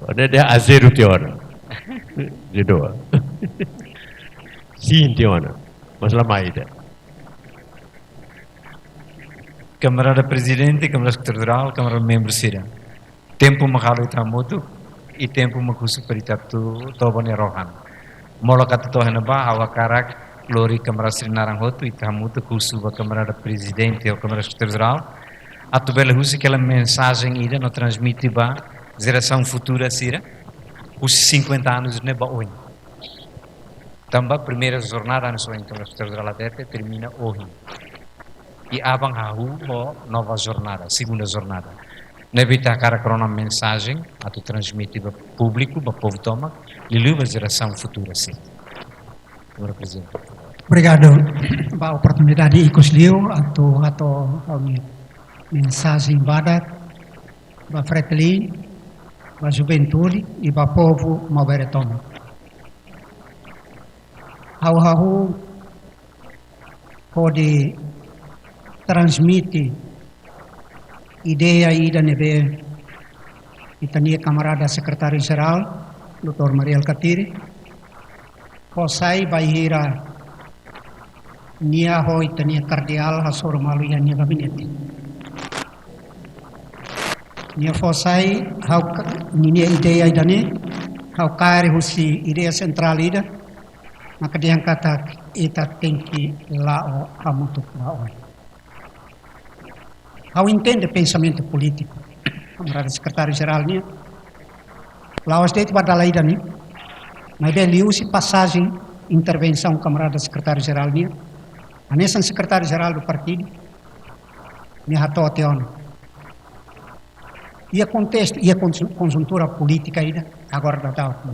Ada a zero teora. De dua. Sim teora. Mas lá mais ida. Camarada Presidente, Camarada Secretário-Geral, Camarada Membro Sira. Tempo mahalo itamutu e tempo makusu peritatu tobane rohan. Mola kata tohana ba awakarak lori Camarada Sri Naranghotu itamutu kusu ba Camarada Presidente ou Camarada Secretário-Geral. Atu bela husi aquela mensagem ida no transmite ba geração futura Sira. Os 50 anos ne ba hoje. Também a primeira jornada no sonho Camarada Secretário-Geral termina hoje. E abang hahu nova jornada, segunda jornada. Nebita cara com uma mensagem a tu transmitir para o público, para o povo toma, e leva a geração futura sim. Senhor Presidente. Obrigado pela oportunidade de escolher a mensagem para a fratelli, para a juventude e para o povo mover toma. Hahu pode transmite ideia ida nebe itania camarada secretário-geral Dr. Mariel Katiri Hosai Bahira nia ho itania cardeal hasor malu ya nia gabinete nia Hosai hau nia ideia idane hau kare husi ideia central ida maka dia kata ita tengki lao hamutuk lao. Ao entende pensamento político, camarada secretário-geral, lá os deitos para lá ida, mas bem usa passagem, intervenção, camarada secretário-geral, a nessa secretário-geral do partido, me ratou até ano. E a contexto, e a conjuntura política ainda, agora da data.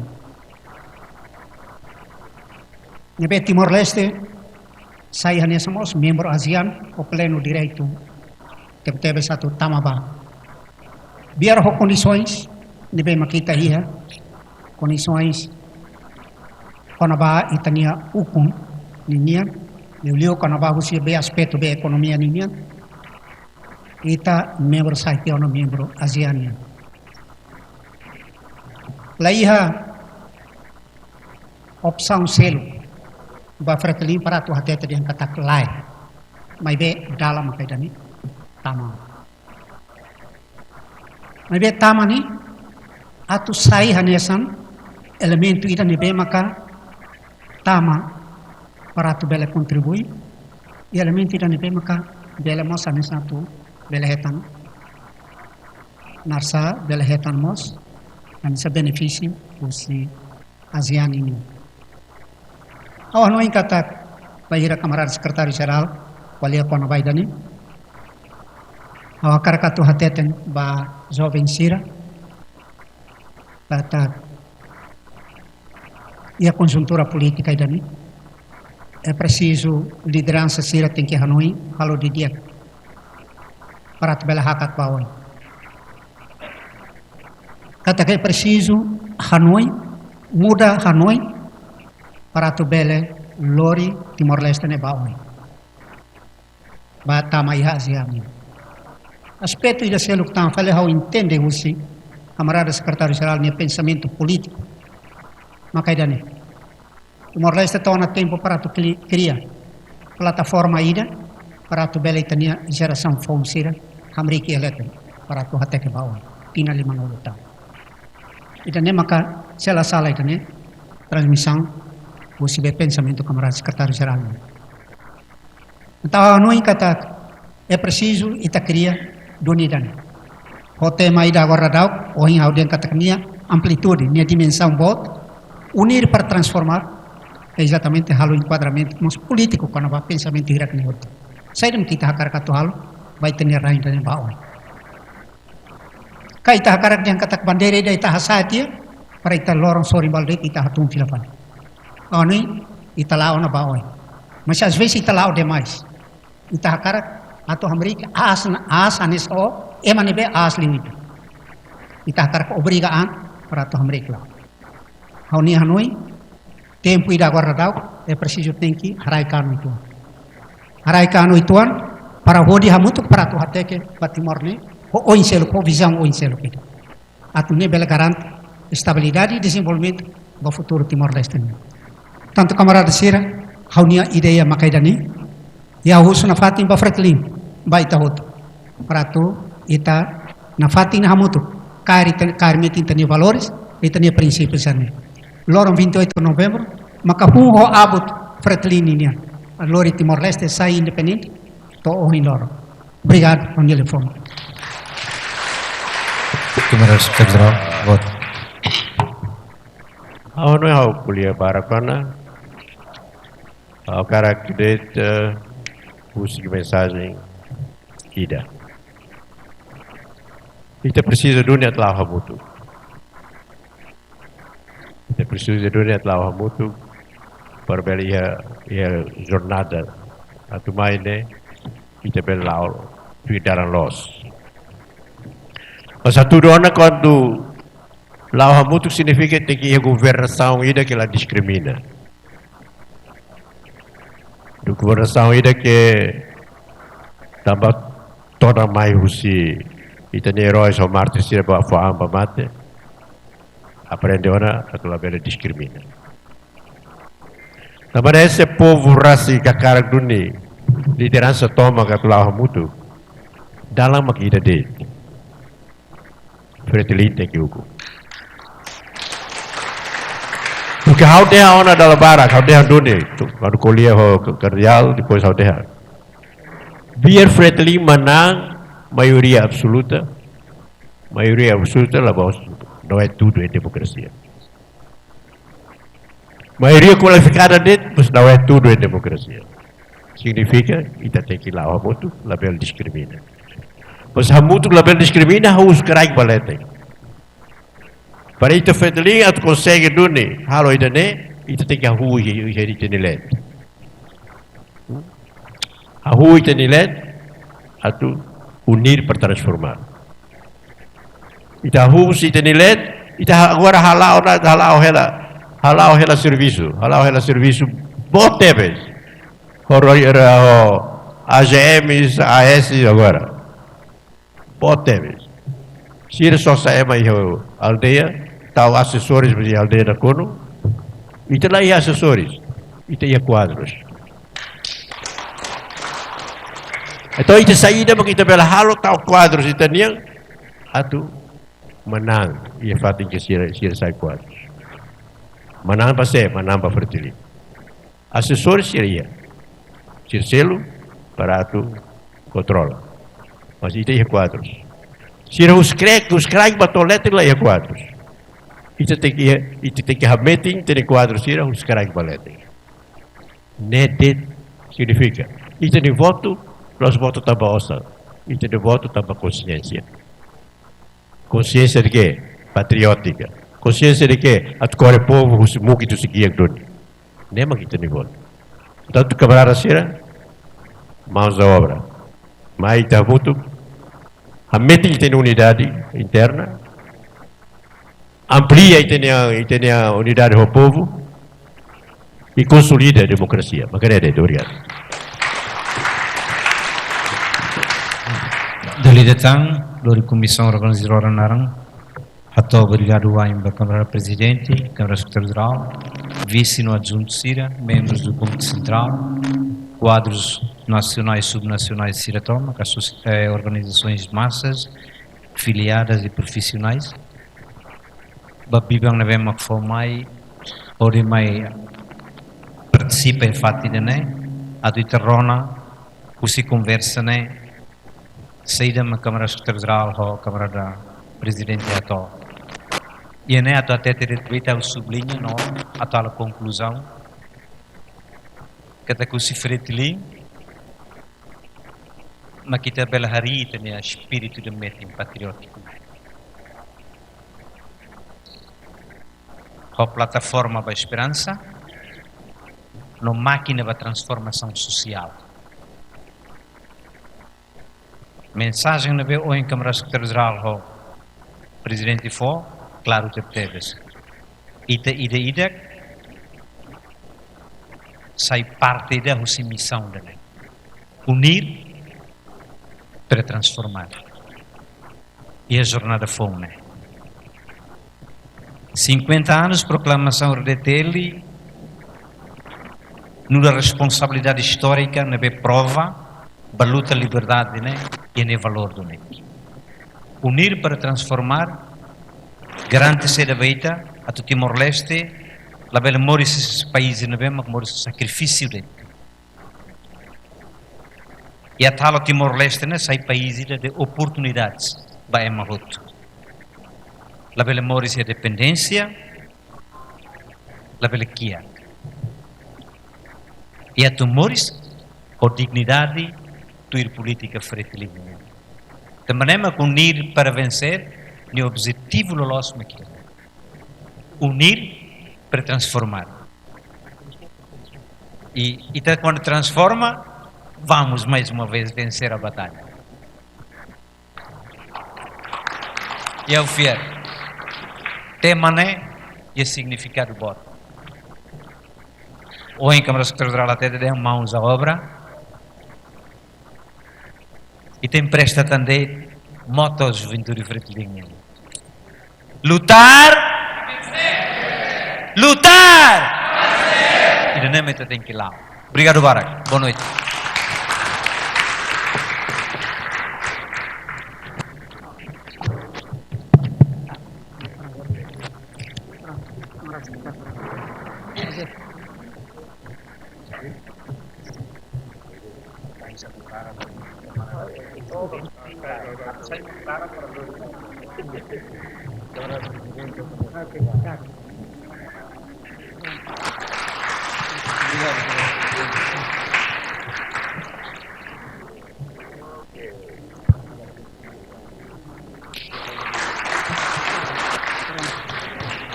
Nebe Timor-Leste, saya hanya somos membro ASEAN, o pleno direito, teve satu tamaba. Biar ho condições, nebe makita ia, condições, konaba itania hukum, ninyan, Liu konaba husi be aspecto be economia ninyan, ita membro saiti ono membro ASEAN. Laiha opção selo ba fretlin para tu hatete yang katak lai mai be dalam kai dani tama mai be tama ni atu sai hanesan elemento ida ni be maka tama para tu bela contribui e elemento ida ni be maka bela mos hanesan tu bela hetan narsa bela hetan mos dan sa benefício si ASEAN ini. Awal noi kata bahira camarada secretário geral, walia kona baidani. Awal karakatu hateten ba jovem sira. Kata e a conjuntura política idani. É preciso liderança sira tem que Hanoi, halo di dia. Para tebela hakat bawai. Kata que é preciso Hanoi, muda Hanoi para tu bele lori Timor-Leste ne bawai. Ba tama iha ASEAN. Aspecto ida selo que tan fale how entende usi camarada secretário geral ne pensamento político. Maka idane. Timor-Leste tona tempo para tu cria plataforma ida para tu bele itania geração fonsira hamriki elete para tu hateke bawai. Tina 5 tahun. Itane maka sala itane transmissão o se pensamento camarada secretário geral. Então noi kata é preciso ita cria dunidan. O tema ida agora dau o em audien kata nia amplitude, nia dimensão bot unir para transformar é exatamente halo enquadramento nos político quando vai pensamento irak ni outro. Saíram kita hakar katu halo vai ter rain dan bawai. Kai ita hakarak yang katak bandere da ita hasatia para ita lorong sori balde ita hatung filafan. Oni ita lao na bawai. Mas às vezes ita lao demais. Ita hakarak atau Amerika as anis o emanebe as limit. Ita hakarak obrigaan para atau Amerika. Oni Hanoi tempo ida agora dau é preciso tem que haraikan itu. Haraikan ituan para hodi hamutuk para tu hateke batimorne o inselo, com visão o inselo. Atu ne bela garante estabilidade e desenvolvimento do futuro Timor-Leste. Tanto camarada Sira, haunia ideia makaidani, e a russo na fatin ba fretlin, ba ita hoto. Para tu ita na fatin hamutu, metin tani valores, e tani princípios ani. Lorong 28 de novembro, maka ho abut fretlin niya. A lori Timor-Leste sai independente, to o in loro. Obrigado, Daniel Fonte. Camarada secretário, voto. Não é o kuliah barakana, o cara que dete usa mensagem ida. Kita precisa dunia telah hamutu. Kita precisa dunia telah hamutu para beli jornada atau maine kita beli lau pidaran los. Mas satu dona quando lao hamutu significa que a governação ida que ela discrimina. Do governação ida que também toda mais usi itani heróis ou mártires se ba fa amba mate aprende ona aquela bela discrimina. Também esse povo raci kakar duni liderança toma que lao hamutu dalam makida de Fretilin tem que hukum. Porque how dia ona dalam barak, how dia dunia itu, kalau kuliah ke Riau, depois how dia. Biar Fretilin menang, maioria absoluta lah bos, não é tudo em democracia. Maioria qualificada dele, mas não é tudo em democracia. Significa, kita tem que lá o hamutu, label discrimina. Mas hamutu label discrimina, harus kerai balete. Para itu Fretilin atau consegue duni, halo idane, ita tem que arrui e tenilet. Arrui e tenilet, atu unir para transformar. Ita arrui e tenilet, ita agora halau hela serviço, bote vez. AGMs, AS agora. Bote vez. Se só sai mais aldeia, tal assessores de aldeia da Cono, e tem lá assessores, e tem quadros. Então, ita saída, porque ita bela halo tal quadros, ita niang, atu menang, ia fatin que sira sai quadros. Menang para fertilidade. Assessores seria, selo para atu controla. Mas ita ia quadros. Sira os crack batolete lá ia quadros. Ita tem que have meeting, tem quadros sira os crack balete. Nedet significa, ita ni voto, nós voto tamba osa. Ita ni voto tamba consciência. Consciência de quê? Patriótica. Consciência de quê? At core povo os muki tu seguia doni. Nema kita ni voto. Tanto camarada sira, mãos da obra. Mas ita voto, a meeting tem unidade interna, amplia e tem a unidade do povo e consolida a democracia. Macarena, obrigado. Dali datang, dari Comissão Organizadora Narang, atau obrigado à Câmara Presidente, Câmara Secretário-Geral, Vice no Adjunto Cira, membros do Comitê Central, quadros nacionais e subnacionais de Ciratoma, organizações de massas, filiadas e profissionais. Babibang na vema que foi mais, ori mai participa em fatida né, a do Iterrona, o se conversa né, saída da Câmara Secretário-Geral ou Câmara da Presidente ato. E né ato até ter feito o sublinho não, ato a conclusão que até que o se frete mas kita bela hari tem espírito de meeting patriótico. A plataforma da esperança, no máquina da transformação social. Mensagem na ou em Câmara Secretário-Geral, o Presidente for, claro que teve. Ida, sai parte da nossa missão dele. Unir para transformar. E a jornada fome. 50 anos, proclamação RDTL, numa responsabilidade histórica, na prova, da luta liberdade, né? E no valor do NEC. Unir para transformar, garante-se da beita, a Timor-Leste, la bela mora esses países, não vemos, mora esse sacrifício dele. E a tal Timor-Leste, né? Sai países de oportunidades, vai maroto. La bela moris a dependência, la bela kia. E a tu moris, a dignidade, tu ir política fretilínea. De maneira que unir para vencer, o objetivo do nosso aqui. Unir para transformar. E quando transforma, vamos mais uma vez vencer a batalha. E é o fiel. Tema né e o significado do voto. Ou em Câmara Secretário-Geral até de mãos à obra e tem presta também motos Juventude Fretilínea. Lutar! Lutar! E não é tem que ir lá. Obrigado, Barak. Boa noite.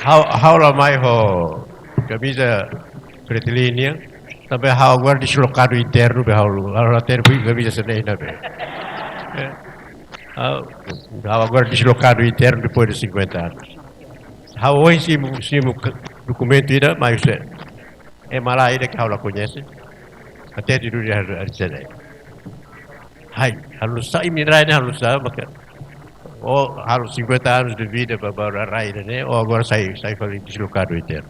How la mai ho camisa retilínea, também há agora deslocado interno, há até camisa senena. Há agora deslocado interno depois de 50 anos. Há hoje sim documento ainda, mas é malá ainda que ela conhece, até de dunia arsenal. Hai, harus sai minerai harus maka harus 50 anos de vida para raia, né? Ou agora sai deslocado interno.